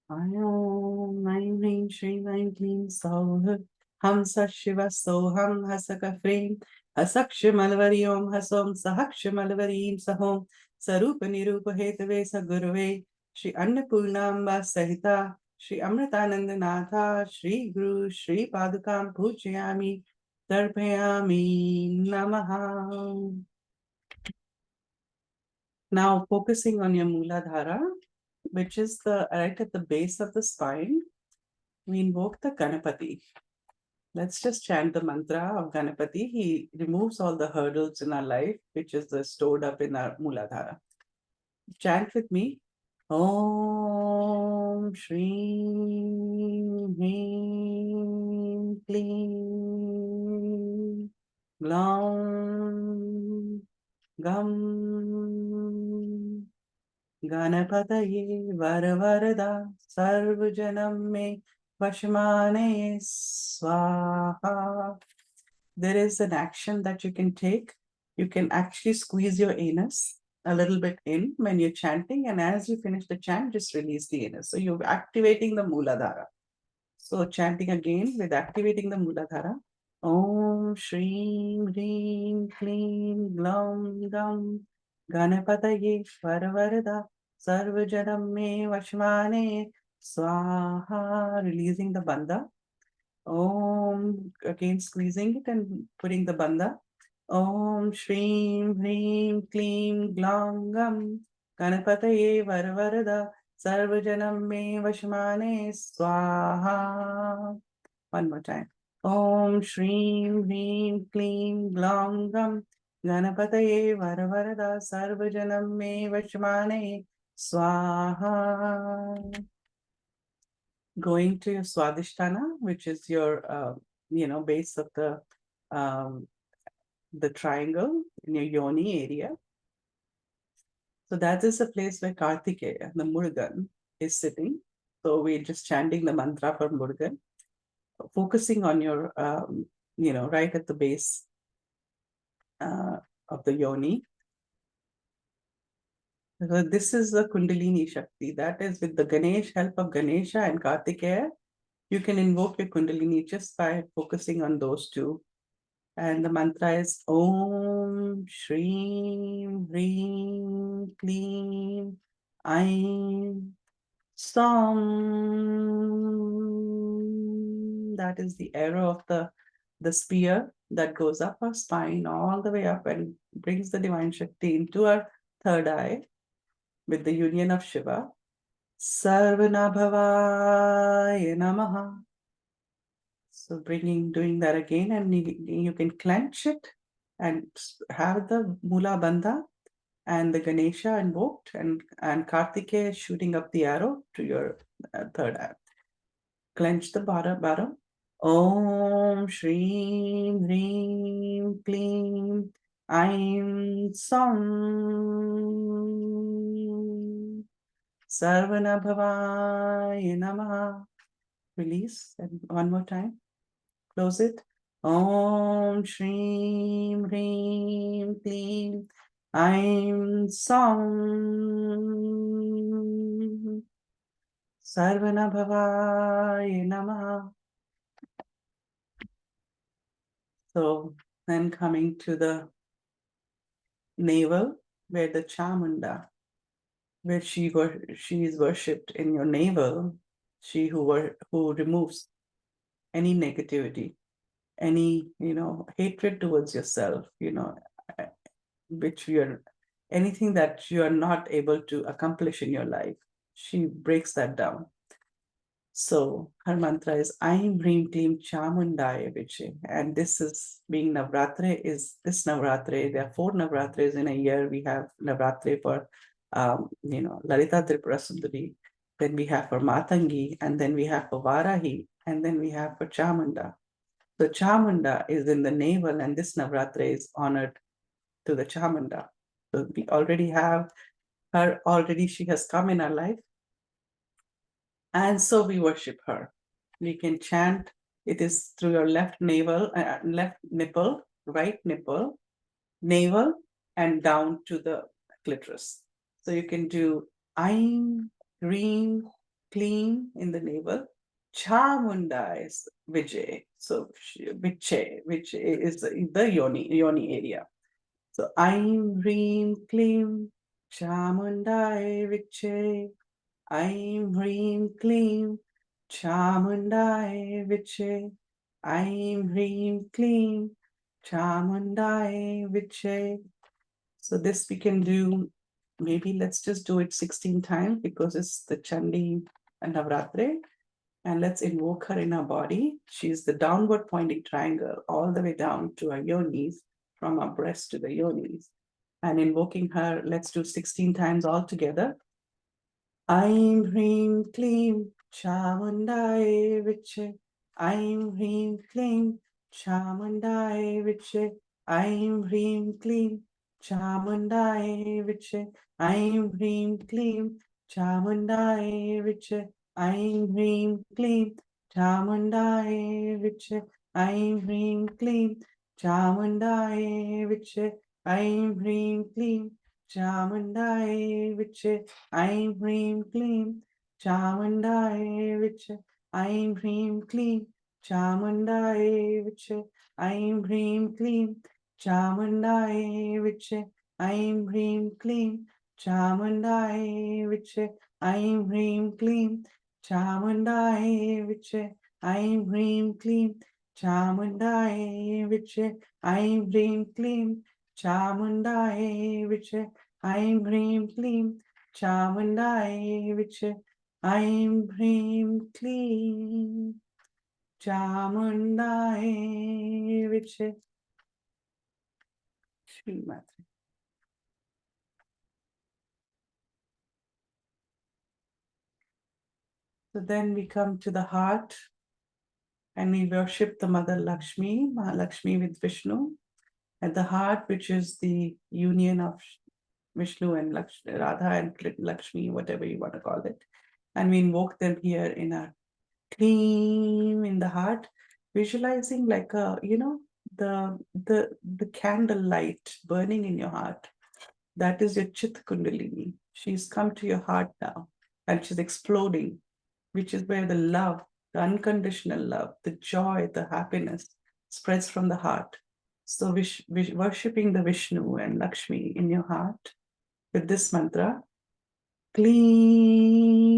Ayom Aim Shri Vaim Soh Hamsa Shiva Soham Hasaka Frame Hasaksham Alvariyom Hasom Sahaksham Alvarim Sahom Sarupa Nirupa Hetave Sagurave Shri Annapurnamba Sahita Shri Amritanandanatha Shri Guru Shri Padukam Pujyami Tarpayami Namaha. Now focusing on your Mooladhara, which is right at the base of the spine, we invoke the Ganapati. Let's just chant the mantra of Ganapati. He removes all the hurdles in our life, which is stored up in our Mooladhara. Chant with me. Om Shri Hrim Klim Glam Gam Ganapataye Varavarada Sarvajanam Me Vashmane Swaha. There is an action that you can take. You can actually squeeze your anus a little bit in when you're chanting, and as you finish the chant, just release the anus. So you're activating the Mooladhara. So chanting again with activating the Mooladhara. Om Shrim Hrim Klim Glam Gam Ganapataye Varavarada Sarvajanam Me Vashmane Swaha. Releasing the bandha. Om, again squeezing it and putting the bandha. Om Shrim Hrim Klim Glam Gam Ganapataye Varavarada Sarvajanam Me Vashmane Swaha. One more time. Om Shrim Hrim Klim Glam Gam Ganapataye Varavarada Sarvajanam Me Vashmane Swaha. Going to your Swadhisthana, which is your, base of the triangle in your yoni area. So that is a place where Kartikeya, the Mudgal, is sitting. So we're just chanting the mantra for Mudgal, focusing on your, right at the base of the yoni. So this is the Kundalini Shakti. That is with the help of Ganesha and Kartikeya. You can invoke your Kundalini just by focusing on those two. And the mantra is Om Shrim Hrim Klim Aim Som. That is the arrow of the spear that goes up our spine all the way up and brings the divine Shakti into our third eye with the union of Shiva. Sarvanabhavaya Namaha. So doing that again, and you can clench it and have the Mula Bandha and the Ganesha invoked and Kartikeya shooting up the arrow to your third eye. Clench the bottom. Om Shrim Hrim Klim Aim Som Sarvanabhavaya Namaha. Release, and one more time. Close it. Om Shrim Hrim Klim Aim Som Sarvanabhavaya Namaha. So then coming to the navel, where the Chamunda, where she is worshipped in your navel, she who removes any negativity, any hatred towards yourself, which anything that you are not able to accomplish in your life, she breaks that down. So her mantra is Aim Hrim Klim Chamundaya Viche. And this is being Navratri, this Navratri. There are 4 Navratris in a year. We have Navratri for Lalita Tripura Sundari. Then we have for Matangi, and then we have for Varahi, and then we have for Chamunda. So Chamunda is in the navel, and this Navratri is honored to the Chamunda. So we already have her, she has come in our life. And so we worship her. We can chant, it is through your left nipple, right nipple, navel, and down to the clitoris. So you can do Aim, Hrim, Klim in the navel. Chamunda is Vijay. So Vijay is the yoni area. So Aim, Hrim, Klim, Chamundaya Vijay. Aim Hrim Klim Chamundaya Viche. Aim Hrim Klim Chamundaya Viche. So this we can do maybe let's just do it 16 times because it's the Chandi and Navratri. And let's invoke her in our body. She's the downward pointing triangle all the way down to our yonis, from our breast to the yonis. And invoking her, let's do 16 times all together. Aim Hreem Kleem Chamundaye Viche. Aim Hreem Kleem Chamundaye Viche. Aim Hreem Kleem Chamundaye Viche. Aim Hreem Kleem Chamundaye Viche. Aim Hreem Kleem Chamundaye Viche. Aim Hreem Kleem Chamundaye Viche. Aim Hreem Kleem Chamundaye Viche. Aim Hreem Kleem Chamundaye Viche. Aim Hreem Kleem Chamundaye Viche. Aim Hreem Kleem Chamundaye Viche. Aim Hreem Kleem Chamundaye Viche. Aim Hreem Kleem Chamundaye Viche. Aim Hreem Kleem Chamundaye Viche. Aim Hreem Kleem Chamundaye Viche. Aim Hreem Kleem Chamundaye Viche. Aim Hreem Kleem Chamundaye Viche. Shri Matre. So then we come to the heart and we worship the Mother Lakshmi, Mahalakshmi with Vishnu. At the heart, which is the union of Vishnu and Radha and Lakshmi, whatever you want to call it. And we invoke them here in our Kleem in the heart, visualizing like a, the candle light burning in your heart. That is your Chit Kundalini. She's come to your heart now and she's exploding, which is where the love, the unconditional love, the joy, the happiness spreads from the heart. So worshipping the Vishnu and Lakshmi in your heart with this mantra, Kleem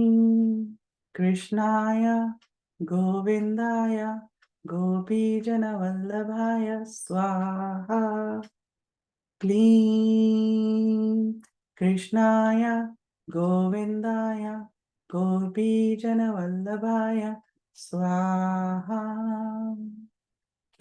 Krishnaya Govindaya Gopijana Vallabhaya Swaha. Kleem Krishnaya Govindaya Gopijana Vallabhaya Swaha.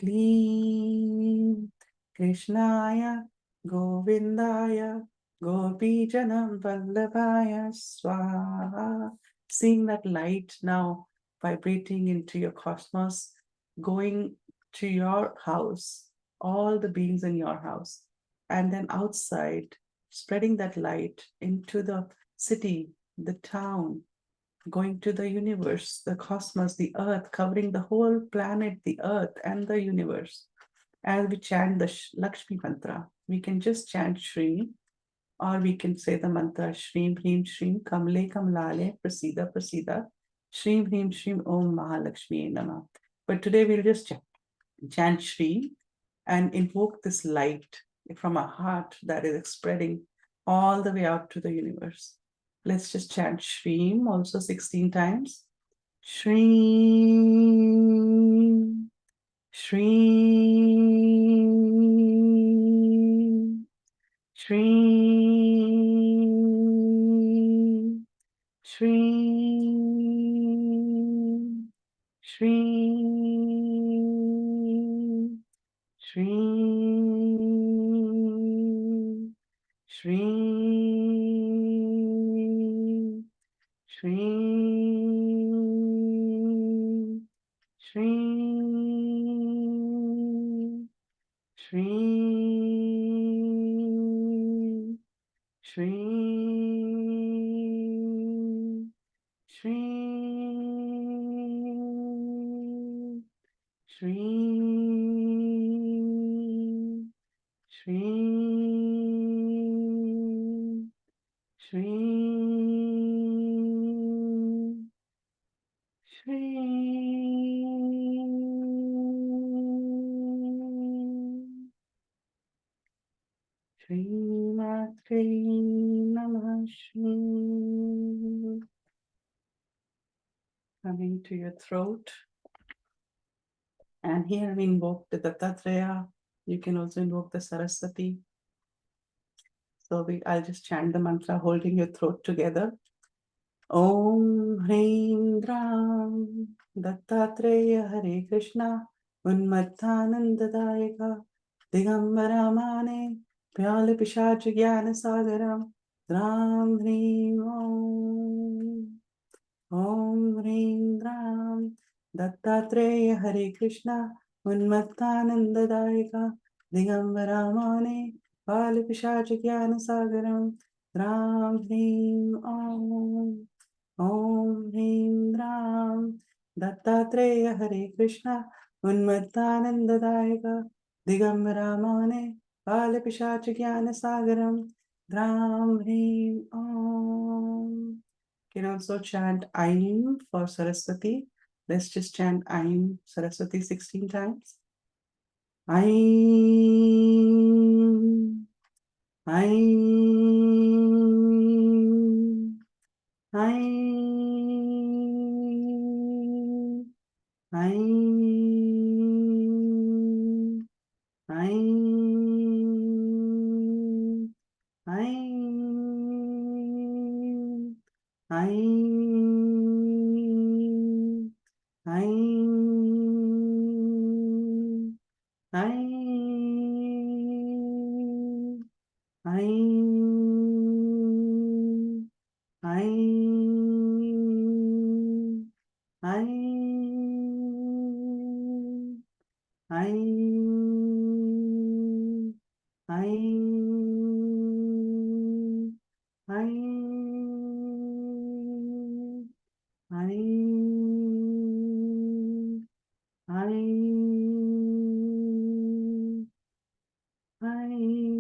Kleem Krishnaya Govindaya Gopijana Vallabhaya Swaha. Seeing that light now vibrating into your cosmos, going to your house, all the beings in your house, and then outside, spreading that light into the city, the town, going to the universe, the cosmos, the earth, covering the whole planet, the earth, and the universe. As we chant the Lakshmi mantra, we can just chant Shri, or we can say the mantra Shrim Hrim Shrim Kamle Kamlale Prasida Prasida Shrim Hrim Shrim Om Mahalakshmi Namah. But today we'll just chant Shri and invoke this light from our heart that is spreading all the way out to the universe. Let's just chant Shrim also 16 times. Shrim, Shrim, Shrim, Shrim, Shrim, Shrim, Shrim, Shrim, Shrim, Shrim, Shrim, Shrim, Shrim, Shrim, Shrim, Shrim. Shri Matre Namah Shri. Coming to your throat. And here we invoke the Dattatreya. You can also invoke the Saraswati. So I'll just chant the mantra holding your throat together. Om Hreem Dram Dattatreya Hare Krishna Unmattanandadayaka Digambaramane Pyale Pishach Jnana Sagaram Dram Hreem Om Om Hreem Dram Dattatreya Hare Krishna Unmattanandadayaka Digambaramane Pyale Pishach Jnana Sagaram Dram Hreem Om Om Hreem Ram Dattatreya Hare Krishna Unmattanandadayaka Digambaramane Palapishacha Jnana Sagaram Ram Hreem Om. You can also chant Aim for Saraswati. Let's just chant Aim Saraswati 16 times. Aim, Aim, Aim, Aim, Aim, Aim, Aim, Aim, Aim, Aim, Aim, Aim, Aim, Aim, Aim, Aim, Aim, Aim.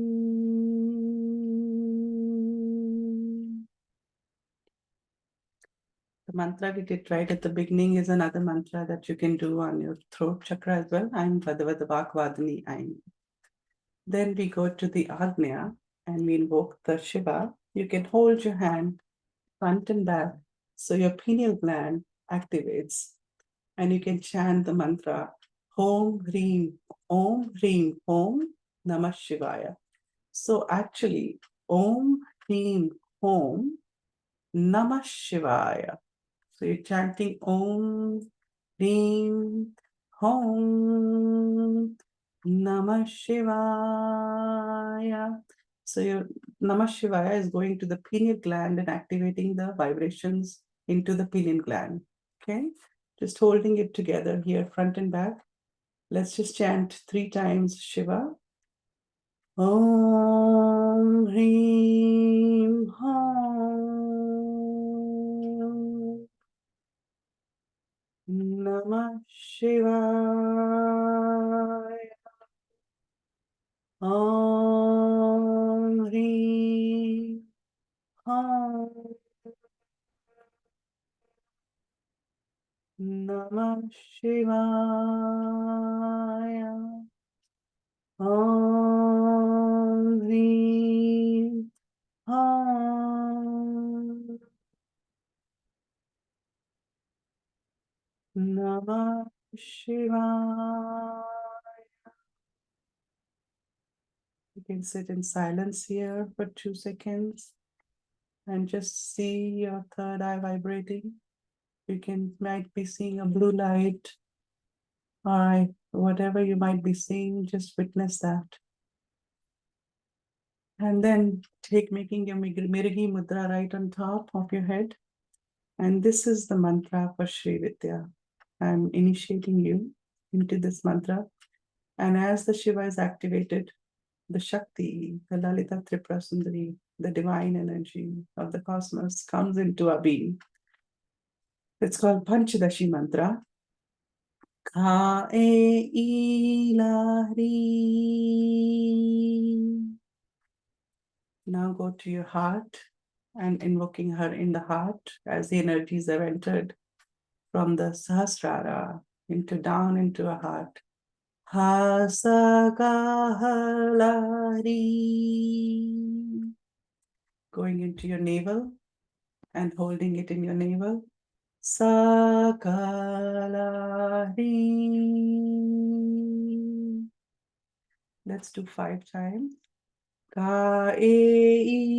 The mantra we did right at the beginning is another mantra that you can do on your throat chakra as well. I'm Vadavadavakvadini Aim. Then we go to the Agnya and we invoke the Shiva. You can hold your hand front and back so your pineal gland activates. And you can chant the mantra Om Hreem Om Namah Shivaya. So actually, Om Hreem Om Namah Shivaya. So you're chanting Om Hreem Om Namah Shivaya. So your Namah Shivaya is going to the pineal gland and activating the vibrations into the pineal gland. Okay, just holding it together here, front and back. Let's just chant 3 times Shiva. Om Hreem Om Namah Shivaya. Om Hreem Om Namah Shivaya. Om Hreem Om Namah Shivaya. You can sit in silence here for 2 seconds and just see your third eye vibrating. You might be seeing a blue light, or whatever you might be seeing, just witness that. And then making your Miragi Mudra right on top of your head. And this is the mantra for Sri Vidhya. I'm initiating you into this mantra. And as the Shiva is activated, the Shakti, the Lalita Tripura Sundari, the divine energy of the cosmos comes into our being. It's called Panchadashi Mantra. Ka-e-ilahri. Now go to your heart and invoking her in the heart as the energies have entered from the Sahasrara down into a heart. Hasakahalari. Going into your navel and holding it in your navel. Sakalari. Let's do 5 times. Kailahri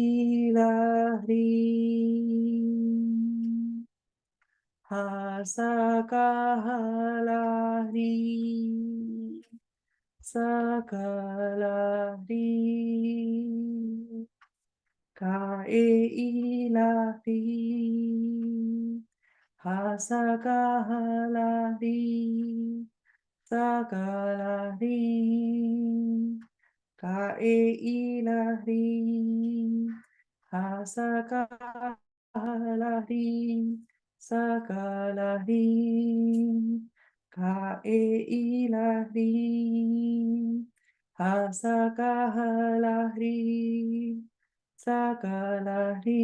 Hasakalahri Sakalahri Kailahri Hasakalahri Sakalahri Kailahri Hasakalahri Sakalahri Kailahri Hasakalahri Sakalahri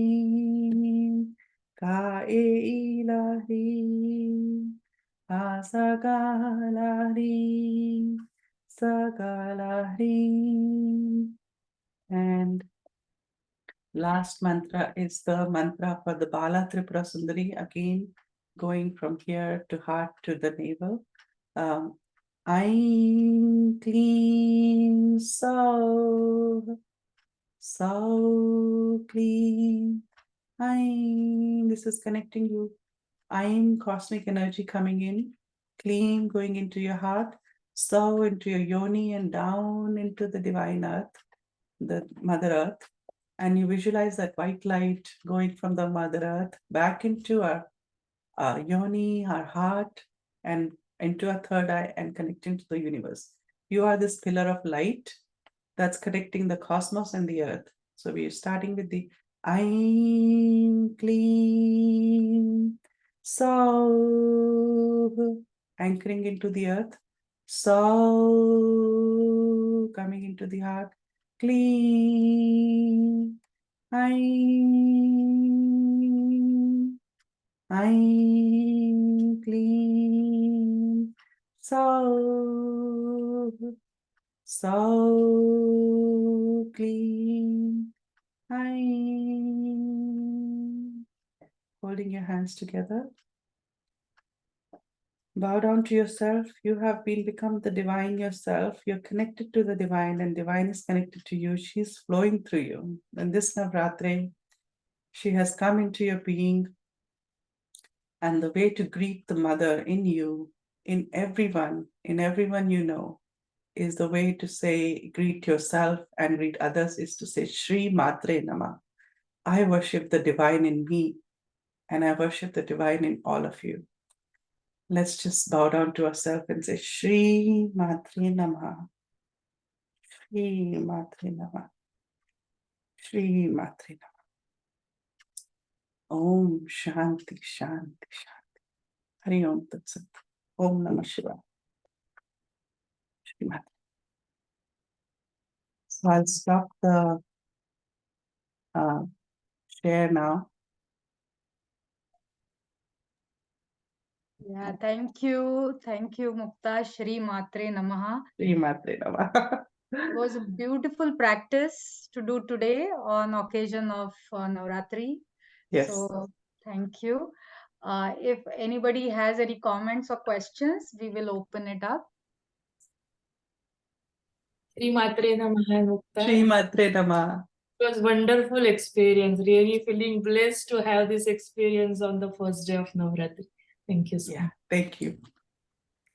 Kailahri Hasakalahri Sakalahri. And last mantra is the mantra for the Bala Tripura Sundari, again going from here to heart to the navel. I'm clean, so clean. This is connecting you. I'm cosmic energy coming in, clean going into your heart, so into your yoni and down into the divine earth, the Mother Earth. And you visualize that white light going from the Mother Earth back into our yoni, our heart, and into our third eye and connecting to the universe. You are this pillar of light that's connecting the cosmos and the earth. So we are starting with the I'm clean, so anchoring into the earth, so coming into the heart, clean, I'm clean, so clean. Holding your hands together. Bow down to yourself. You have become the divine yourself. You're connected to the divine, and divine is connected to you. She's flowing through you. And this Navratri, she has come into your being. And the way to greet the mother in you, in everyone you know, is the way to say, greet yourself and greet others, is to say, Shri Matre Nama. I worship the divine in me, and I worship the divine in all of you. Let's just bow down to ourselves and say, Shri Matre Nama. Shri Matre Nama. Shri Matre Nama. Om Shanti Shanti Shanti. Hari Om Tat Sat. Om Namah Shivaya. Shri Matre. So I'll stop the share now. Yeah, thank you, Mukta. Shri Matre Namaha. Shri Matre Namaha. It was a beautiful practice to do today on occasion of Navratri. Yes. So thank you. If anybody has any comments or questions, we will open it up. Shri Matre Namaha, Mukta. Shri Matre Namaha. It was wonderful experience. Really feeling blessed to have this experience on the first day of Navratri. Thank you so much. Thank you.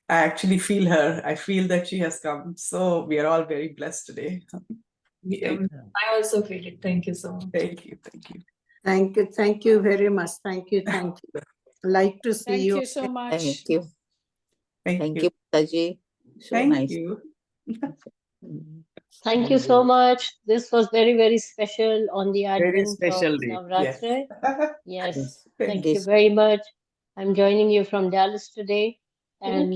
I actually feel her. I feel that she has come. So we are all very blessed today. I also feel it. Thank you so much. Thank you. Thank you. Thank you. Thank you very much. Thank you. Thank you. Like to see you. Thank you so much. Thank you. Thank you. Muktaji. So Thank nice. you. Thank you so much. This was very, very special on the Very advent special of day. Navratri. Yes. Yes, Thank thank you. you very much. I'm joining you from Dallas today, and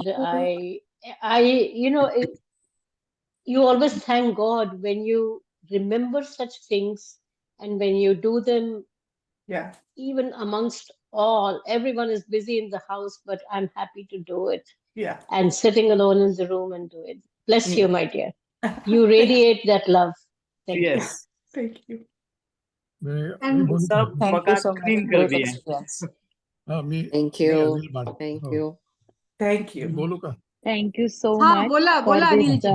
you always thank God when you remember such things and when you do them. Yeah. Even amongst everyone is busy in the house, but I'm happy to do it. Yeah. And sitting alone in the room and do it. Bless Yeah. you, my dear. You radiate that love. Thank you. Yes. Thank you. And Thank you so much. Great experience. Thank you. Thank you. Thank you. Thank you so हाँ much बोला for बोला this. Anil ji.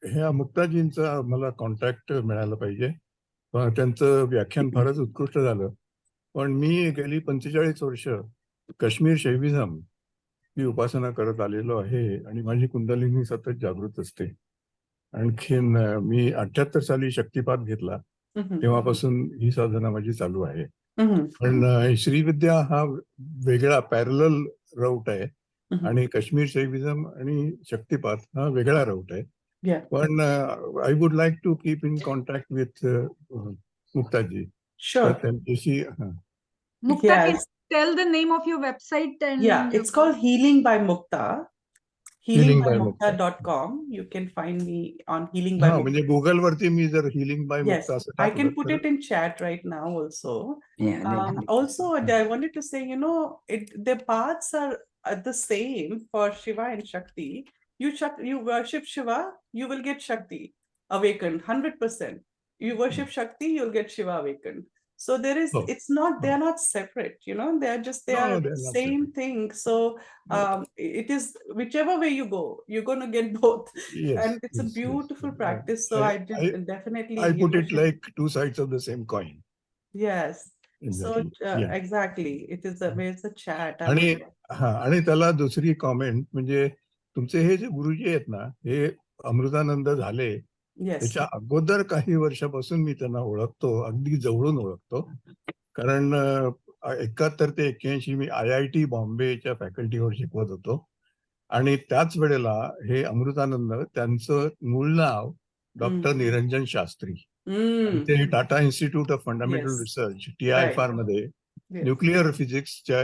ह्या मुक्ताजींचा मला contact मिळाला पाहिजे. त्यांचं व्याख्यान फारच उत्कृष्ट झालं. पण मी गेली 45 वर्ष काश्मीर शैविझम ही उपासना करत आलेलो आहे आणि माझी कुंडलिनी सतत जागृत असते. आणखीन मी 78 साली शक्तिपात घेतला, तेव्हापासून ही साधना माझी चालू आहे. पण श्रीविद्या हा वेगळा पॅरलल राऊट आहे आणि काश्मीर शैविझम आणि शक्तिपात हा वेगळा राऊट आहे. पण I would like to keep in contact with Muktaji. तर त्यांच्याशी Mukta, can you tell the name of your website? And it's called Healing by Mukta. healingbymukta.com. You can find me on Healing by Mukta. म्हणजे Google वरती मी जर healing bye मुक्ता असं I can टाकलं put तर it in chat right now also. Also, I wanted to say, the paths are the same for Shiva and Shakti. You worship Shiva, you will get Shakti awakened 100%. You worship Shakti, you'll get Shiva awakened. So there is, it's not, they are not separate, they are just, they are the same thing. So it is whichever way you go, you're going to get both. And it's a beautiful practice. So I definitely. I put it like two sides of the same coin. Yes. Exactly. So exactly. It is the way it's a chat. आणि त्याला दुसरी comment म्हणजे तुमचे हे जे गुरुजी आहेत ना, हे अमृतानंद झाले त्याच्या अगोदर काही वर्षापासून मी त्यांना ओळखतो, अगदी जवळून ओळखतो. कारण 71 ते 81 मी IIT बॉम्बेच्या फॅकल्टीवर शिकवत होतो आणि त्याच वेळेला हे अमृतानंद, त्यांचं मूळ नाव डॉक्टर निरंजन शास्त्री, ते Tata institute of fundamental research TIFR मध्ये न्यूक्लिअर फिजिक्सच्या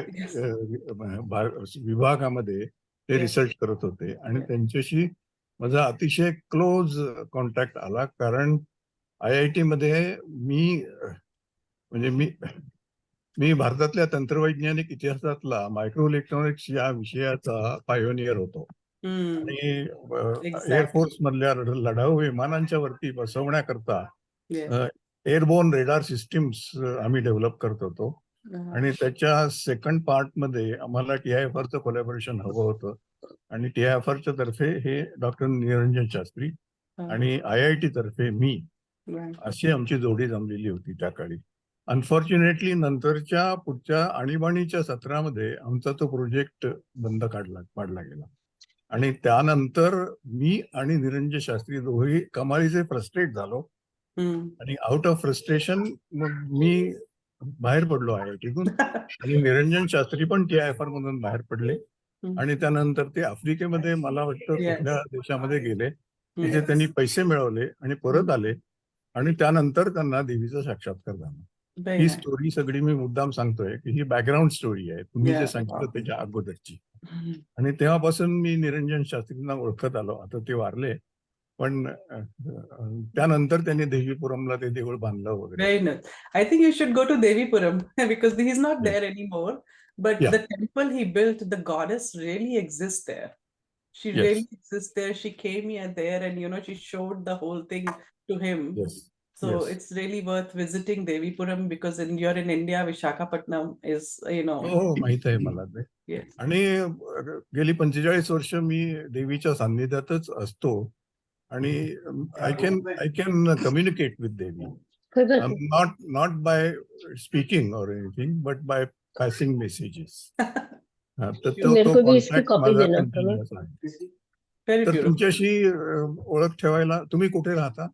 विभागामध्ये ते रिसर्च करत होते आणि त्यांच्याशी माझा अतिशय क्लोज कॉन्टॅक्ट आला. कारण IIT मध्ये मी भारतातल्या तंत्रवैज्ञानिक इतिहासातला मायक्रो इलेक्ट्रॉनिक्स या विषयाचा पायोनियर होतो आणि एअरफोर्स मधल्या लढाऊ विमानांच्या वरती बसवण्याकरता एअरबोर्न रेडार सिस्टीम्स आम्ही डेव्हलप करत होतो आणि त्याच्या सेकंड पार्ट मध्ये आम्हाला TIFRचं कोलॅबोरेशन हवं होतं आणि TIFRच्या तर्फे हे डॉक्टर निरंजन शास्त्री आणि IIT तर्फे मी, अशी आमची जोडी जमलेली होती त्या काळी. अनफॉर्च्युनेटली नंतरच्या पुढच्या आणीबाणीच्या सत्रामध्ये आमचा तो प्रोजेक्ट बंद पाडला गेला आणि त्यानंतर मी आणि निरंजन शास्त्री दोघे कमालीचे फ्रस्ट्रेट झालो आणि आउट ऑफ फ्रस्ट्रेशन मग मी बाहेर पडलो IITतून आणि निरंजन शास्त्री पण TIFR मधून बाहेर पडले आणि त्यानंतर ते आफ्रिकेमध्ये मला वाटतं कुठल्या देशामध्ये गेले, तिथे त्यांनी पैसे मिळवले आणि परत आले आणि त्यानंतर त्यांना देवीचा साक्षात्कार झाला. ही स्टोरी सगळी मी मुद्दाम सांगतोय की ही बॅकग्राऊंड स्टोरी आहे, तुम्ही जे सांगितलं त्याच्या अगोदरची. आणि तेव्हापासून मी निरंजन शास्त्रींना ओळखत आलो. आता ते वारले, पण त्यानंतर त्यांनी देवीपुरमला ते देऊळ बांधलं वगैरे. I think you should go to Davipuram because he's not there anymore. But the temple he built, the goddess really exists there. She really exists there. She came here there and she showed the whole thing to him. So it's really worth visiting Davipuram because you're in India, Visakhapatnam is, हो, माहित आहे मला ते. आणि गेली 45 वर्ष मी देवीच्या सान्निध्यातच असतो आणि I can communicate with Devi. Not by speaking or anything, but by passing messages. तो कॉन्टॅक्ट माझा कंटिन्युअस आहे. तर तुमच्याशी ओळख ठेवायला तुम्ही कुठे राहता?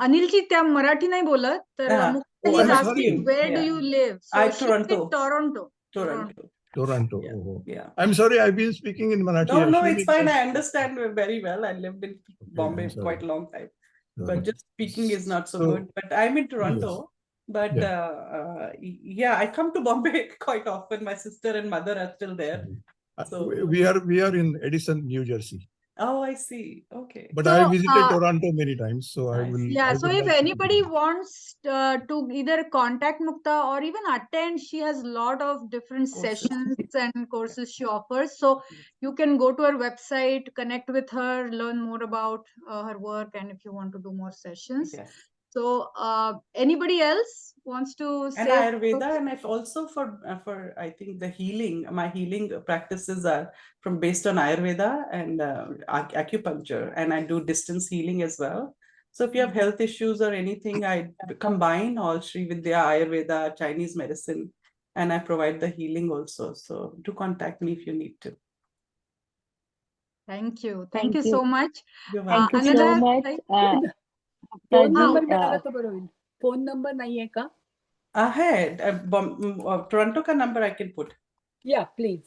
अनिलजी त्या मराठी नाही बोलत तर where do you live? So Toronto. I'm sorry, I've been speaking in Marathi. No, it's fine. I understand very well. I lived in Bombay quite a long time, but just speaking is not so good. But I'm in Toronto. But I come to Bombay quite often. My sister and mother are still there. So we are in Edison, New Jersey. Oh, I see. Okay. But I visited Toronto many times, so I will. So if anybody wants to either contact Mukta or even attend, she has a lot of different sessions and courses she offers. So you can go to her website, connect with her, learn more about her work, and if you want to do more sessions. So anybody else wants to say? And Ayurveda, and I've also for I think the healing, my healing practices are based on Ayurveda and acupuncture, and I do distance healing as well. So if you have health issues or anything, I combine all Shrividya, Ayurveda, Chinese medicine, and I provide the healing also. So do contact me if you need to. Thank you. Thank you so much. You're Thank you welcome. so Another much. thing- phone number हाँ, मिळाला तर बरं होईल. Phone number नाहीये का? Ahead, Toronto का number I can put. या please.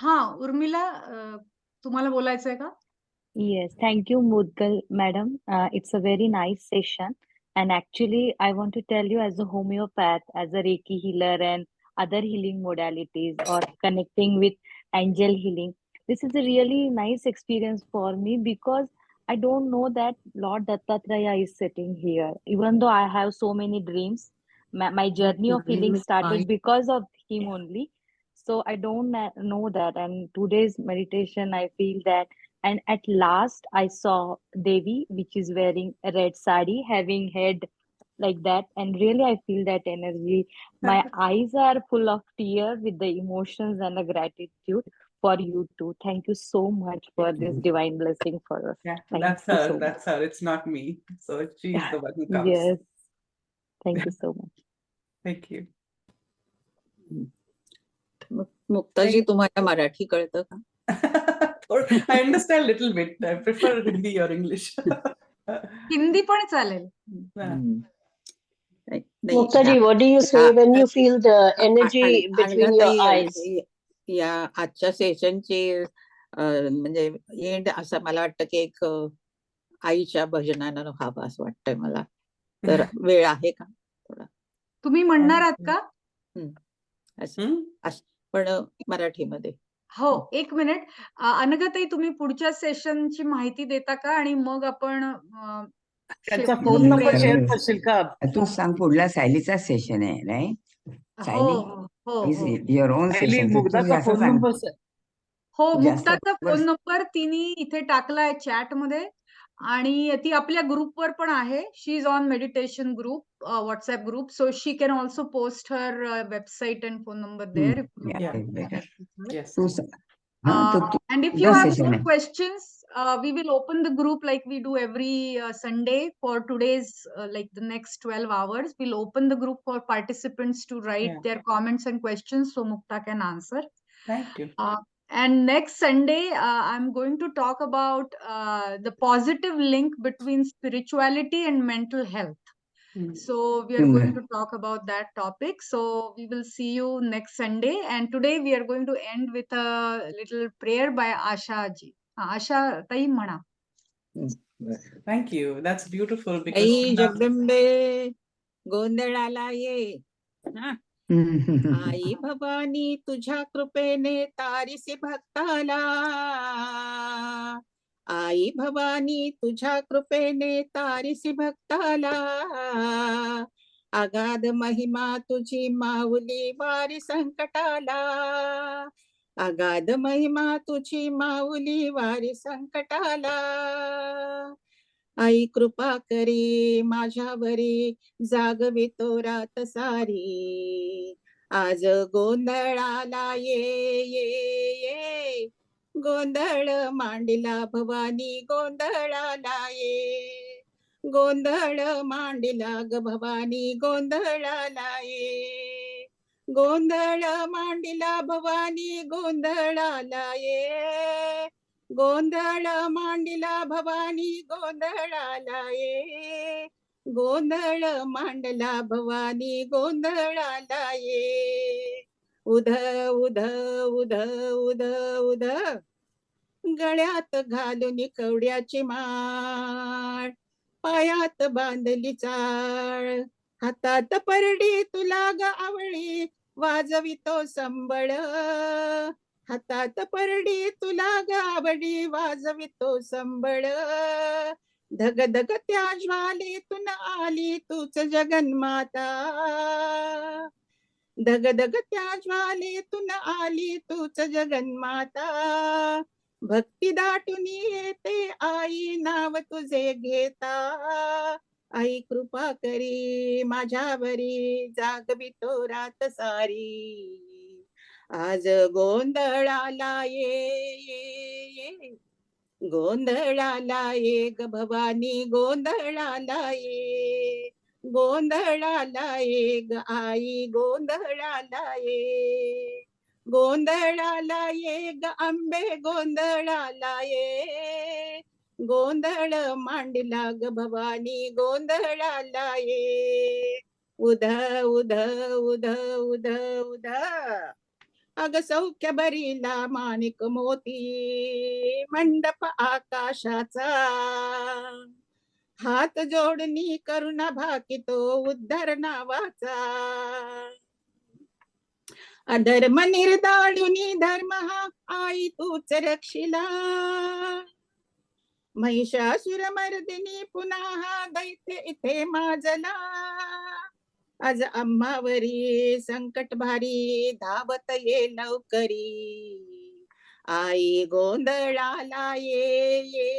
हाँ, उर्मिला, तुम्हाला बोलायचंय का? Yes, thank you, Mudgal madam. It's a very nice session. And actually, I want to tell you, as a homeopath, as a Reiki healer, and other healing modalities, or connecting with angel healing, this is a really nice experience for me because I don't know that Lord Dattatreya is sitting here. Even though I have so many dreams, my journey of healing started because of him only. So I don't know that. And today's meditation, I feel that. And at last, I saw Devi, which is wearing a red sari, having head like that. And really, I feel that energy. My eyes are full of tears with the emotions and the gratitude for you too. Thank you so much for this divine blessing for us. Yeah, Thank that's you her. so That's her. It's not me. So she's the one who much. comes. Yes. Thank you so much. Thank you. मुक्ताजी, तुम्हाला मराठी कळतं का? I understand a little bit. I prefer Hindi or English. Hindi पण चालेल. Muktaji, what do you say when you feel the energy between your eyes? या आजच्या सेशनची म्हणजे and असं मला वाटतं की एक आईच्या भजनानं व्हावं असं वाटतंय मला. तर वेळ आहे का थोडा? तुम्ही म्हणणार आहात का? पण मराठीमध्ये. हो, एक मिनिट. अनघाताई, तुम्ही पुढच्या सेशनची माहिती देता का? आणि मग आपण त्यांचा फोन नंबर शेअर करशील का? तू सांग, पुढला सायलीचा सेशन आहे, right? Sayali, your own session. मुग्धाचा फोन नंबर. हो, मुक्ताचा फोन नंबर तिने इथे टाकलाय चॅट मध्ये, आणि ती आपल्या ग्रुपवर पण आहे. She is on meditation group, WhatsApp group. So she can also post her website and phone number there. And if you have more questions, we will open the group like we do every Sunday for today's like the next 12 hours. We'll open the group for participants to write their comments and questions so Mukta can answer. Thank you. And next Sunday, I'm going to talk about the positive link between spirituality and mental health. So we are going to talk about that topic. So we will see you next Sunday. And today we are going to end with a little prayer by Asha ji. Asha tai mana. Thank you. That's beautiful. आई जगदंबे गोंधळाला ये. आई भवानी तुझ्या कृपेने तारिसी भक्ताला. आई भवानी तुझ्या कृपेने तारिसी भक्ताला. अगाध महिमा तुझी माऊली वारी संकटाला. अगाध महिमा तुझी माऊली वारी संकटाला. आई कृपा करी माझ्यावरी जागवितो रात सारी. आज गोंधळाला ये ये ये. गोंधळ मांडिला भवानी गोंधळाला ये. गोंधळ मांडिला ग भवानी गोंधळाला ये. गोंधळ मांडिला भवानी गोंधळाला ये. गोंधळ मांडिला भवानी गोंधळाला ये. गोंधळ मांडला भवानी गोंधळाला ये. उध उध उध उध उध. गळ्यात घालून कवड्याची माळ. पायात बांधली चाळ. हातात परडी तुला ग आवळी वाजवितो संबळ. हातात परडी तुला गावडी वाजवितो संबळ. धग धग त्या ज्वालेतून आली तूच जगन्माता. धग धग त्या ज्वालेतून आली तूच जगन्माता. भक्ती दाटून येते आई नाव तुझे घेता, आई कृपा करी माझ्यावरी जागवी तो रात सारी. आज गोंधळाला ये गोंधळाला ये ग भवानी, गोंधळाला ये, गोंधळाला ये ग आई, गोंधळाला ये, गोंधळाला ये ग अंबे, गोंधळाला ये, गोंधळ मांडला ग भवानी, गोंधळाला ये. उध उध उध उध उध अग सौख्य भरीला माणिक मोती, मंडप आकाशाचा, हात जोडणी करुणा भाकितो उद्धार नावाचा. अधर्म निर्दाळुनी धर्म हा आई तूच रक्षिला, महिषासुर मर्दिनी पुन्हा हा दैत्य इथे माजला. आज आम्हावरी संकट भारी धावत ये लवकरी, आई गोंधळाला ये,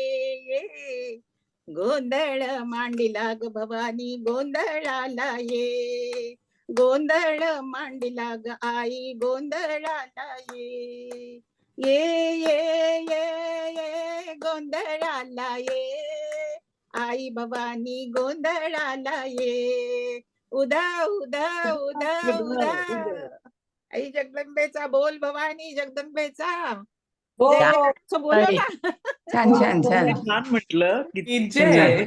गोंधळ मांडिला ग भवानी, गोंधळाला ये, गोंधळ मांडिला ग आई, गोंधळाला ये. ये गोंधळाला ये, आई भवानी गोंधळाला ये. उदा उदा उदा उदा आई जगदंबेचा बोल, भवानी जगदंबेचा बोलो ना. छान छान छान म्हटलं की जय.